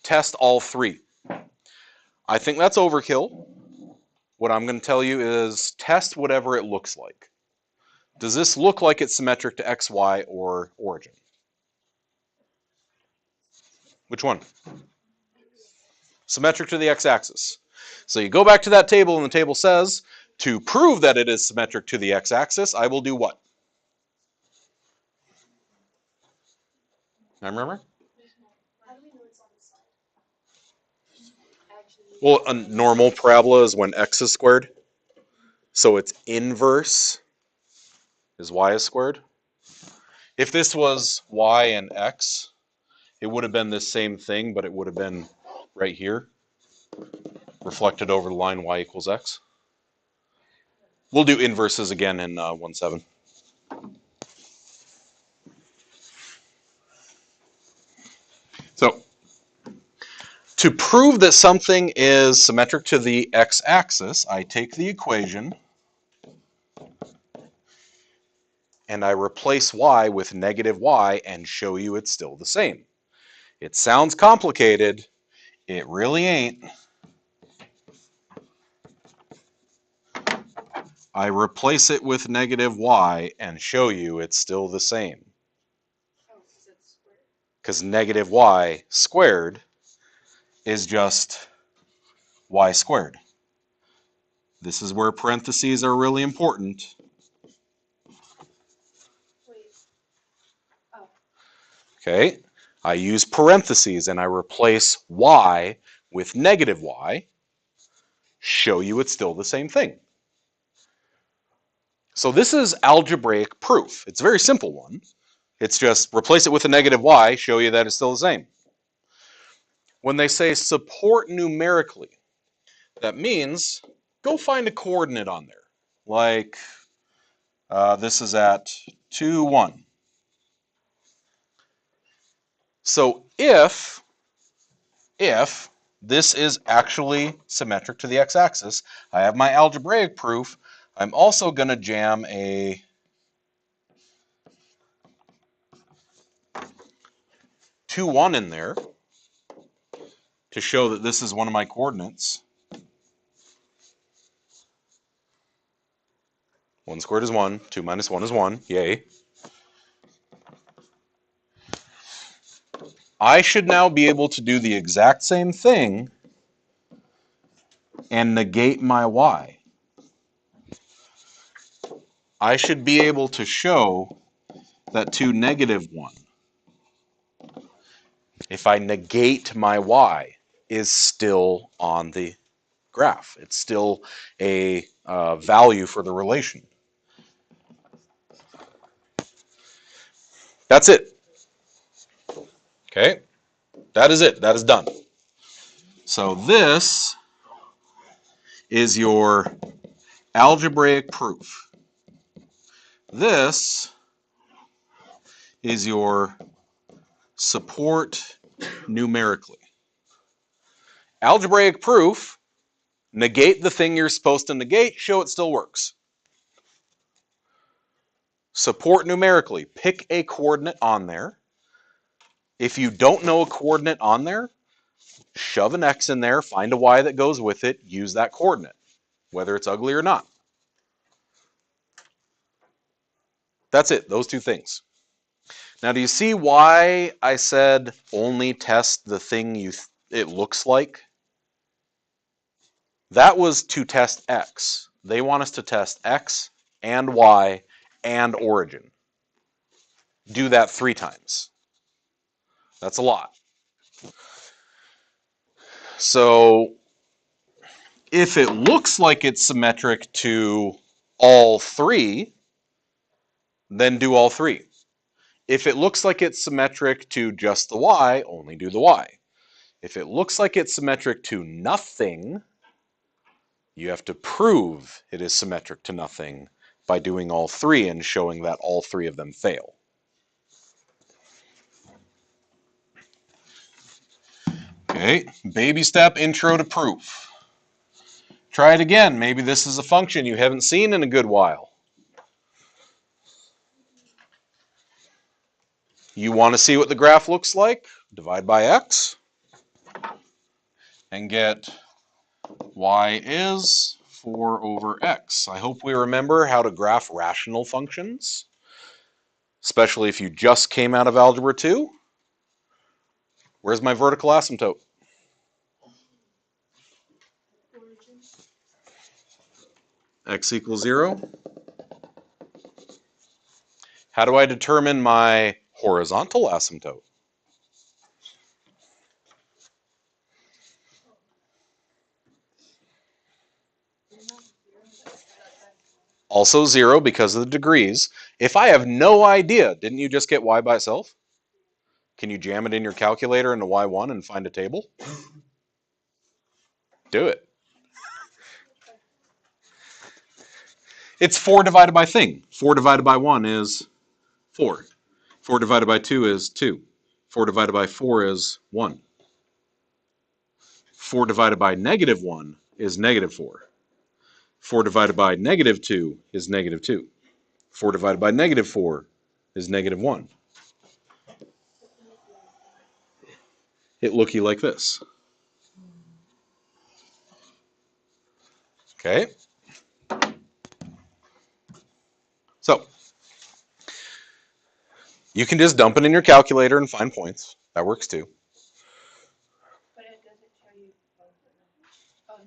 test all three. I think that's overkill. What I'm going to tell you is test whatever it looks like. Does this look like it's symmetric to x, y, or origin? Which one? Symmetric to the x-axis. So you go back to that table, and the table says, to prove that it is symmetric to the x-axis, I will do what? I remember? Well, a normal parabola is when x is squared. So its inverse is y is squared. If this was y and x, it would have been this same thing, but it would have been right here, reflected over the line y equals x. We'll do inverses again in 1.7. So to prove that something is symmetric to the x-axis, I take the equation and I replace y with negative y and show you it's still the same. It sounds complicated. It really ain't. I replace it with negative y and show you it's still the same. Because negative y squared is just y squared. This is where parentheses are really important. Okay, I use parentheses and I replace y with negative y, show you it's still the same thing. So this is algebraic proof. It's a very simple one. It's just replace it with a negative y, show you that it's still the same. When they say support numerically, that means go find a coordinate on there. Like this is at 2, 1. So if this is actually symmetric to the x-axis, I have my algebraic proof. I'm also going to jam a two, 1 in there to show that this is one of my coordinates. 1 squared is 1, 2 minus 1 is 1, yay. I should now be able to do the exact same thing and negate my y. I should be able to show that 2, negative 1 If I negate my y, is still on the graph. It's still a value for the relation. That's it. Okay? That is it. That is done. So this is your algebraic proof. This is your support numerically. Algebraic proof, negate the thing you're supposed to negate, show it still works. Support numerically, pick a coordinate on there. If you don't know a coordinate on there, shove an x in there, find a y that goes with it, use that coordinate, whether it's ugly or not. That's it, those two things. Now, do you see why I said only test the thing it looks like? That was to test x. They want us to test x and y and origin. Do that 3 times. That's a lot. So if it looks like it's symmetric to all 3, then do all 3. If it looks like it's symmetric to just the y, only do the y. If it looks like it's symmetric to nothing, you have to prove it is symmetric to nothing by doing all 3 and showing that all 3 of them fail. Okay, baby step intro to proof. Try it again. Maybe this is a function you haven't seen in a good while. You want to see what the graph looks like? Divide by x and get y is 4 over x. I hope we remember how to graph rational functions, especially if you just came out of Algebra 2. Where's my vertical asymptote? X equals 0. How do I determine my horizontal asymptote? Also 0 because of the degrees. If I have no idea, didn't you just get y by itself? Can you jam it in your calculator into y1 and find a table? Do it. It's 4 divided by thing. 4 divided by 1 is 4. 4 divided by 2 is 2. 4 divided by 4 is 1. 4 divided by negative 1 is negative 4. 4 divided by negative 2 is negative 2. 4 divided by negative 4 is negative 1. It looky like this. Okay? So, you can just dump it in your calculator and find points. That works too. But it doesn't show you both of them.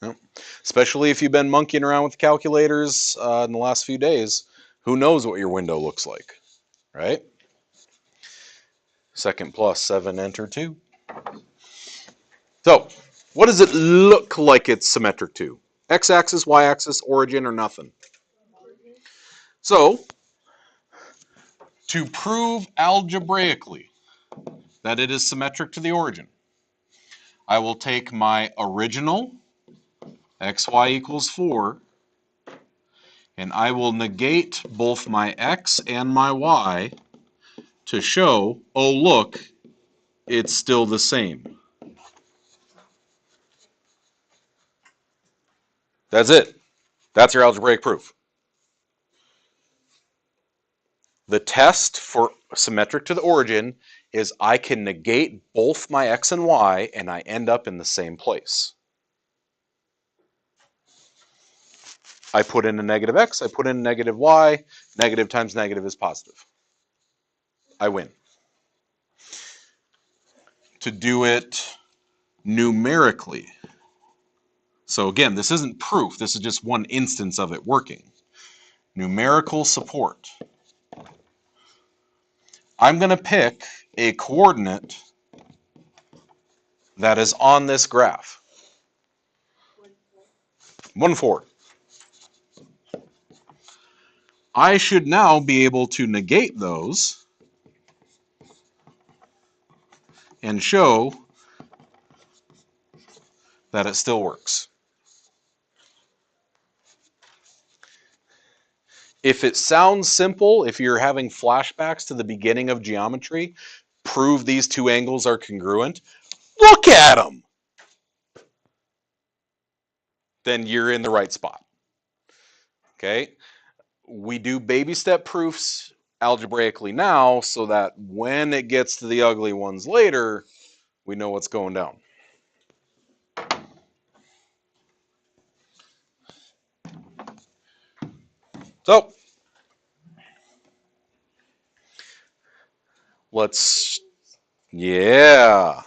Oh, no. No. Especially if you've been monkeying around with calculators in the last few days, who knows what your window looks like, right? Second plus 7, enter 2. So, what does it look like it's symmetric to? X-axis, y-axis, origin, or nothing? So, to prove algebraically that it is symmetric to the origin, I will take my original, xy equals 4, and I will negate both my x and my y to show, oh look, it's still the same. That's it. That's your algebraic proof. The test for symmetric to the origin is I can negate both my x and y and I end up in the same place. I put in a negative x, I put in a negative y, negative times negative is positive. I win. To do it numerically. So again, this isn't proof, this is just one instance of it working. Numerical support. I'm going to pick a coordinate that is on this graph. 1, 4. I should now be able to negate those and show that it still works. If it sounds simple, if you're having flashbacks to the beginning of geometry, prove these two angles are congruent, look at them! Then you're in the right spot. Okay? We do baby step proofs algebraically now so that when it gets to the ugly ones later, we know what's going down. So, yeah.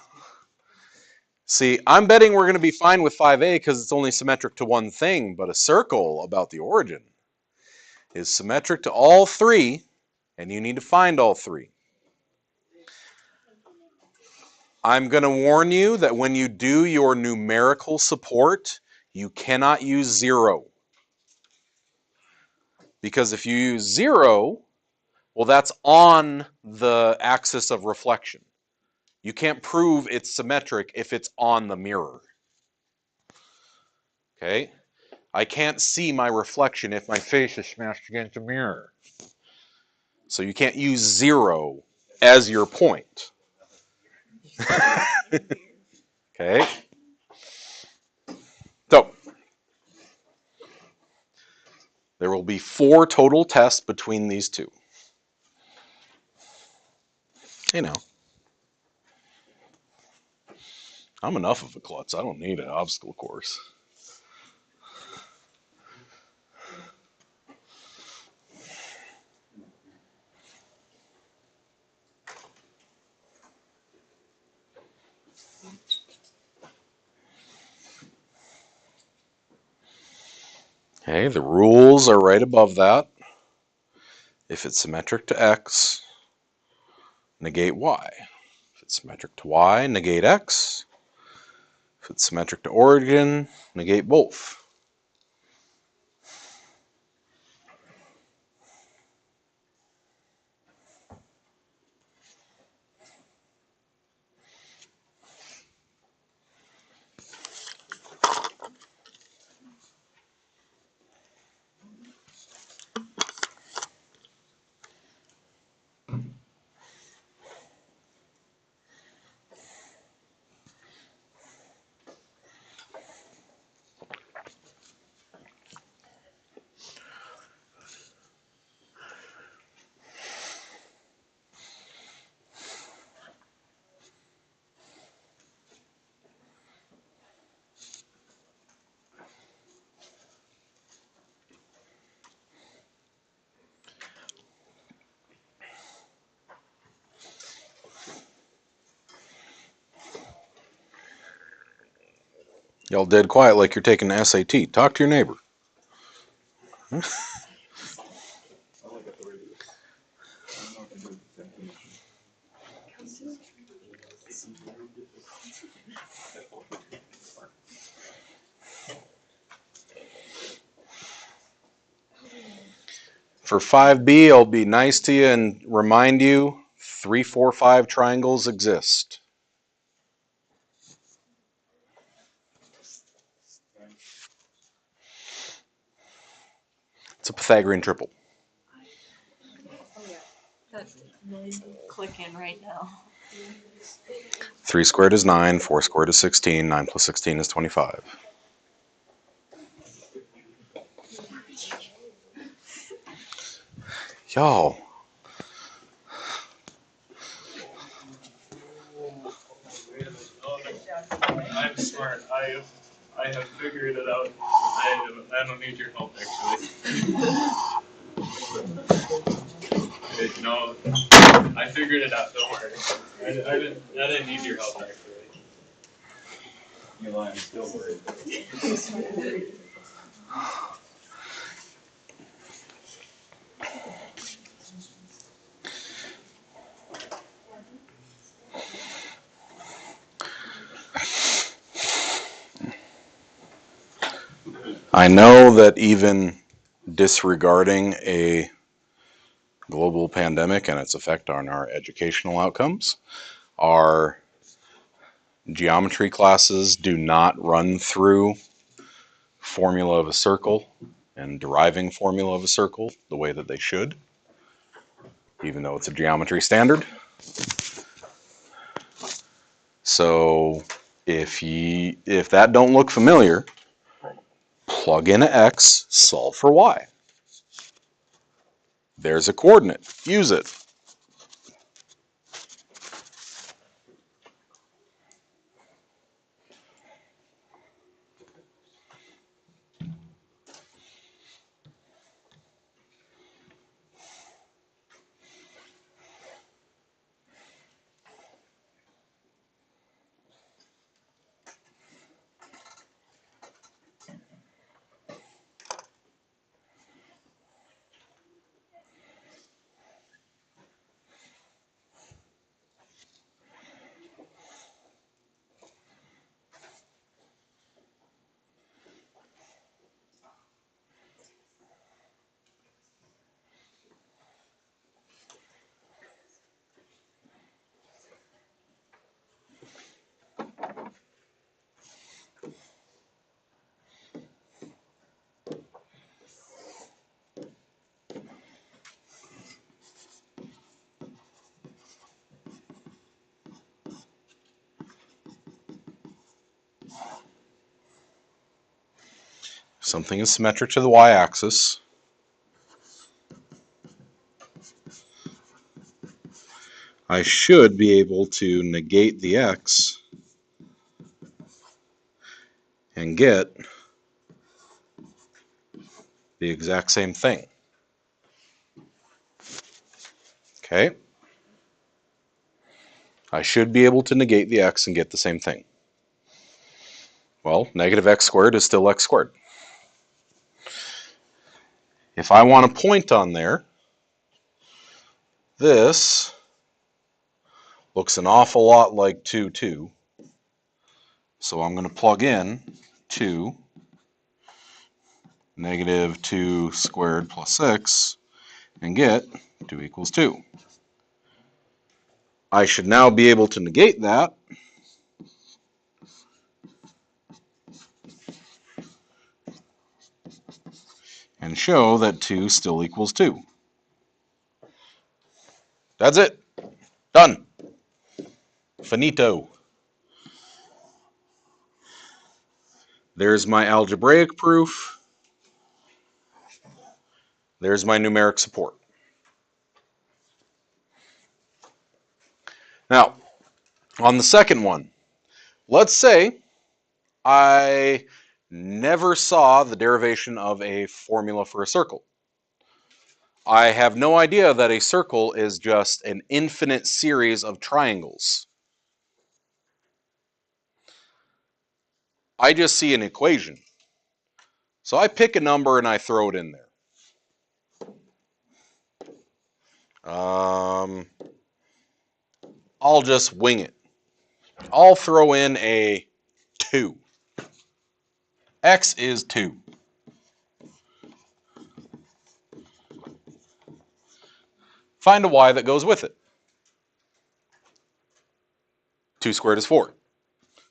See, I'm betting we're going to be fine with 5a because it's only symmetric to one thing, but a circle about the origin is symmetric to all three, and you need to find all three. I'm going to warn you that when you do your numerical support, you cannot use 0. Because if you use 0, well, that's on the axis of reflection. You can't prove it's symmetric if it's on the mirror. Okay? I can't see my reflection if my face is smashed against a mirror. So you can't use 0 as your point. Okay? So, there will be 4 total tests between these two. You know, I'm enough of a klutz. I don't need an obstacle course. Okay, the rules are right above that. If it's symmetric to x, negate y. If it's symmetric to y, negate x. If it's symmetric to origin, negate both. Y'all dead quiet like you're taking the SAT. Talk to your neighbor. For 5B, I'll be nice to you and remind you 3, 4, 5 triangles exist. It's a Pythagorean triple. Oh yeah, that's clicking right now. 3 squared is 9, 4 squared is 16, 9 plus 16 is 25. Y'all. I'm smart. I have figured it out. I don't need your help actually. No, I figured it out. Don't worry. I didn't need your help actually. You I'm still worried. I know that even disregarding a global pandemic and its effect on our educational outcomes, our geometry classes do not run through formula of a circle and deriving formula of a circle the way that they should, even though it's a geometry standard. So if that don't look familiar, plug in an x, solve for y. There's a coordinate. Use it. If something is symmetric to the y-axis, I should be able to negate the x and get the exact same thing. Okay? I should be able to negate the x and get the same thing. Well, negative x squared is still x squared. If I want a point on there, this looks an awful lot like 2, 2. So I'm going to plug in 2, negative 2 squared plus 6, and get 2 equals 2. I should now be able to negate that and show that 2 still equals 2. That's it. Done. Finito. There's my algebraic proof. There's my numeric support. Now, on the second one, let's say I never saw the derivation of a formula for a circle. I have no idea that a circle is just an infinite series of triangles. I just see an equation. So I pick a number and I throw it in there. I'll just wing it. I'll throw in a 2. X is 2. Find a y that goes with it. 2 squared is 4.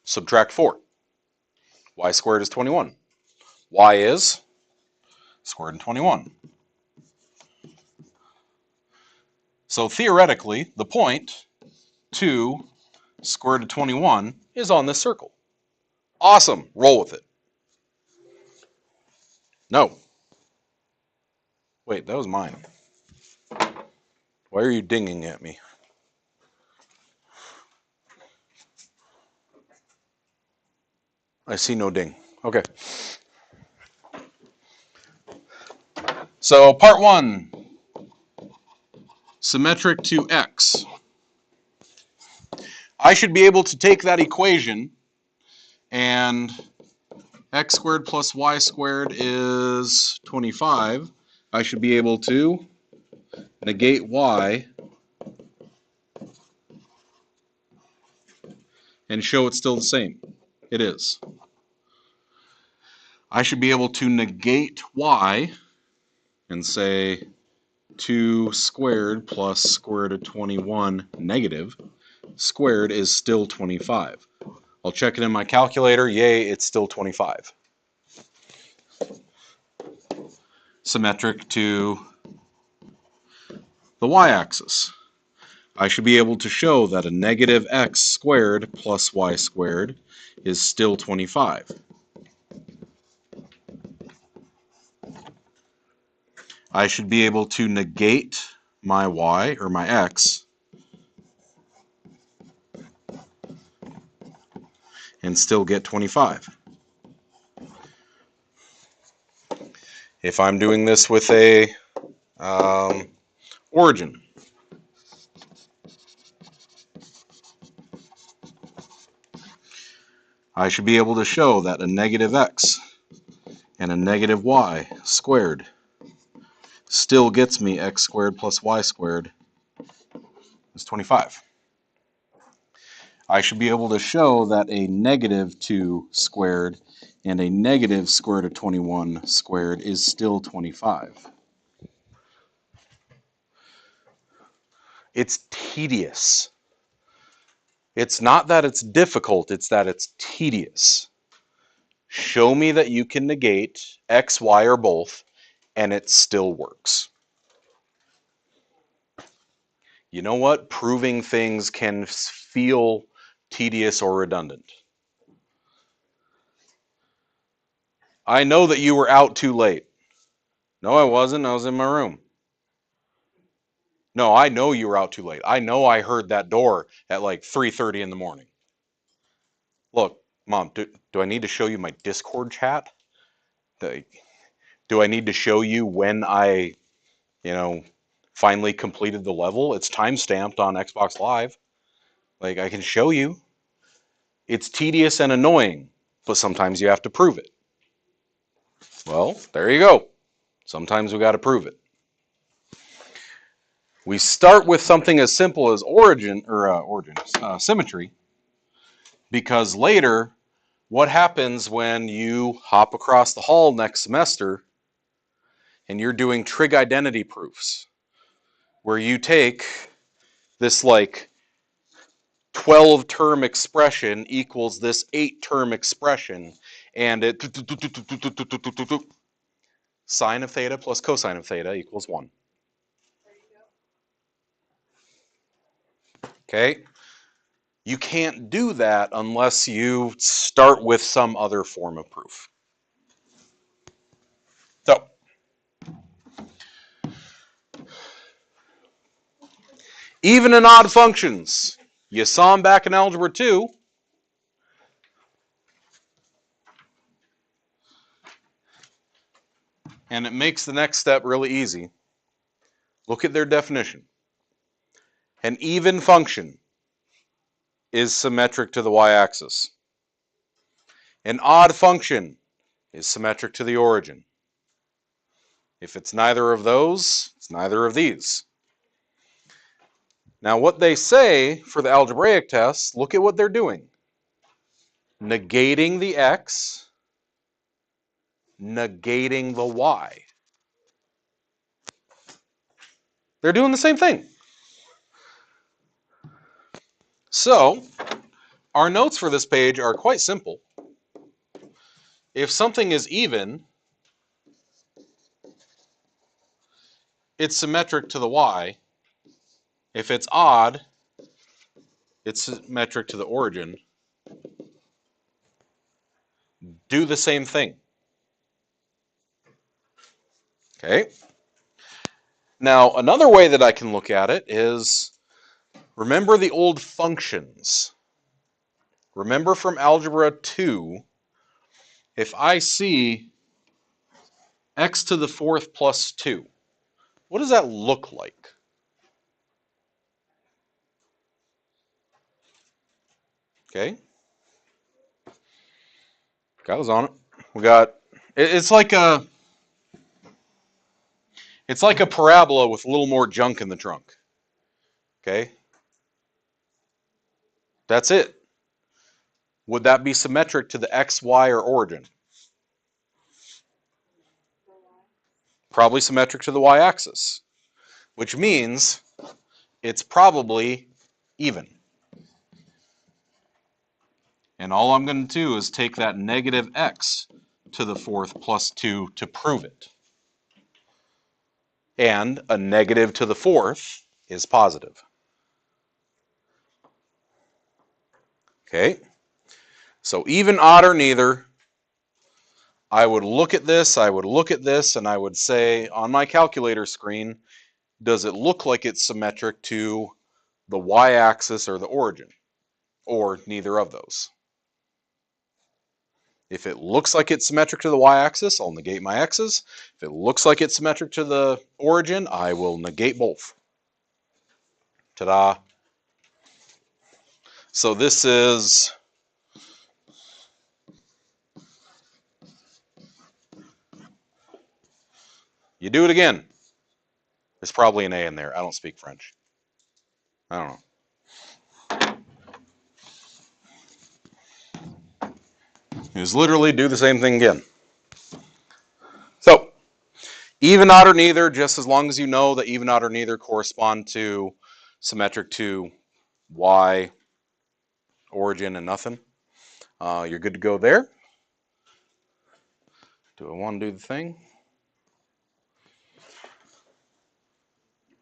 Subtract 4. Y squared is 21. Y is square root of 21. So theoretically, the point 2 square root of 21 is on this circle. Awesome. Roll with it. No. Wait, that was mine. Why are you dinging at me? I see no ding. Okay. So part 1, symmetric to x. I should be able to take that equation and x squared plus y squared is 25. I should be able to negate y and show it's still the same. It is. I should be able to negate y and say 2 squared plus square root of 21 negative squared is still 25. I'll check it in my calculator. Yay, it's still 25. Symmetric to the y-axis. I should be able to show that a negative x squared plus y squared is still 25. I should be able to negate my y, or my x, and still get 25. If I'm doing this with a origin, I should be able to show that a negative x and a negative y squared still gets me x squared plus y squared is 25. I should be able to show that a negative 2 squared and a negative square root of 21 squared is still 25. It's tedious. It's not that it's difficult, it's that it's tedious. Show me that you can negate x, y, or both, and it still works. You know what? Proving things can feel tedious or redundant. I know that you were out too late. No, I wasn't. I was in my room. No, I know you were out too late. I know I heard that door at like 3:30 in the morning. Look, Mom, do I need to show you my Discord chat? Do I need to show you when I, finally completed the level? It's time-stamped on Xbox Live. Like, I can show you. It's tedious and annoying, but sometimes you have to prove it. Well, there you go. Sometimes we got to prove it. We start with something as simple as symmetry, because later, what happens when you hop across the hall next semester and you're doing trig identity proofs, where you take this like 12-term expression equals this 8-term expression, and it sine of theta plus cosine of theta equals 1. Okay? You can't do that unless you start with some other form of proof. So, even and odd functions. You saw them back in Algebra 2. And it makes the next step really easy. Look at their definition. An even function is symmetric to the y-axis. An odd function is symmetric to the origin. If it's neither of those, it's neither of these. Now what they say for the algebraic test, look at what they're doing. Negating the x, negating the y. They're doing the same thing. So, our notes for this page are quite simple. If something is even, it's symmetric to the y. If it's odd, it's symmetric to the origin. Do the same thing. Okay? Now, another way that I can look at it is, remember the old functions. Remember from Algebra 2, if I see x to the 4th plus 2, what does that look like? Okay? Got us on it. We got, it's like a parabola with a little more junk in the trunk. Okay? That's it. Would that be symmetric to the x, y, or origin? Probably symmetric to the y-axis, which means it's probably even. And all I'm going to do is take that negative x to the fourth plus 2 to prove it. And a negative to the fourth is positive. Okay? So even, odd, or neither, I would look at this, and I would say on my calculator screen, does it look like it's symmetric to the y-axis or the origin? Or neither of those? If it looks like it's symmetric to the y-axis, I'll negate my x's. If it looks like it's symmetric to the origin, I will negate both. Ta-da. So this is... You do it again. There's probably an A in there. I don't speak French. I don't know. Just literally do the same thing again. So, even, odd, or neither, just as long as you know that even, odd, or neither correspond to symmetric to y, origin, and nothing, you're good to go there. Do I want to do the thing?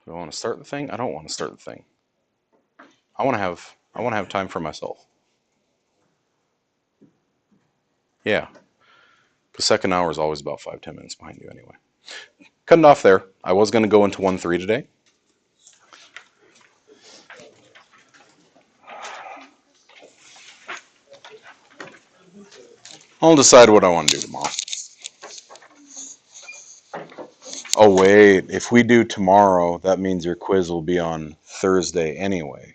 Do I want to start the thing? I don't want to start the thing. I want to have time for myself. Yeah. The second hour is always about 5-10 minutes behind you anyway. Cutting off there. I was going to go into 1-3 today. I'll decide what I want to do tomorrow. Oh, wait. If we do tomorrow, that means your quiz will be on Thursday anyway.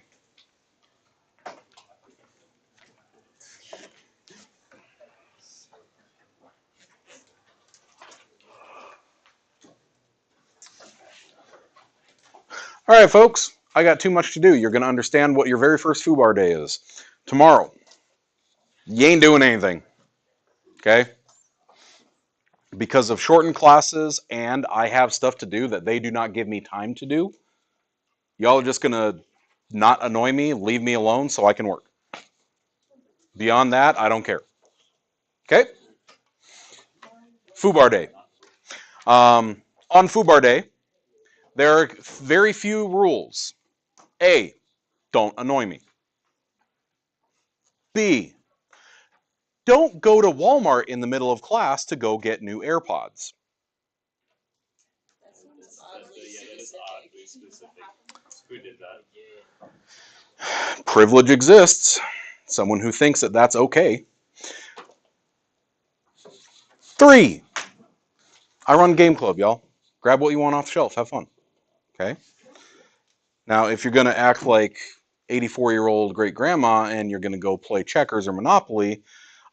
All right, folks. I got too much to do. You're going to understand what your very first FUBAR day is. Tomorrow, you ain't doing anything. Okay? Because of shortened classes and I have stuff to do that they do not give me time to do, y'all are just going to not annoy me, leave me alone so I can work. Beyond that, I don't care. Okay? FUBAR day. On FUBAR day, there are very few rules. A, don't annoy me. B, don't go to Walmart in the middle of class to go get new AirPods. Who did that? Privilege exists. Someone who thinks that that's okay. 3, I run Game Club, y'all. Grab what you want off the shelf. Have fun. Okay? Now, if you're going to act like 84-year-old great-grandma and you're going to go play checkers or Monopoly,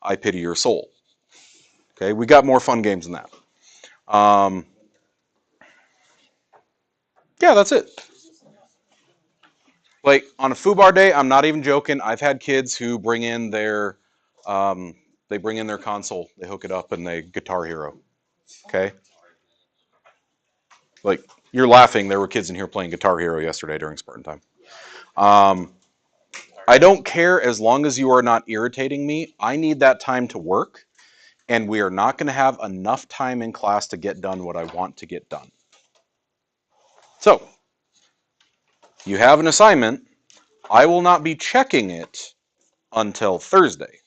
I pity your soul. Okay? We got more fun games than that. Yeah, that's it. Like, on a FUBAR day, I'm not even joking. I've had kids who bring in their console, they hook it up, and they Guitar Hero. Okay? Like, you're laughing. There were kids in here playing Guitar Hero yesterday during Spartan time. I don't care as long as you are not irritating me. I need that time to work, and we are not going to have enough time in class to get done what I want to get done. So, you have an assignment. I will not be checking it until Thursday.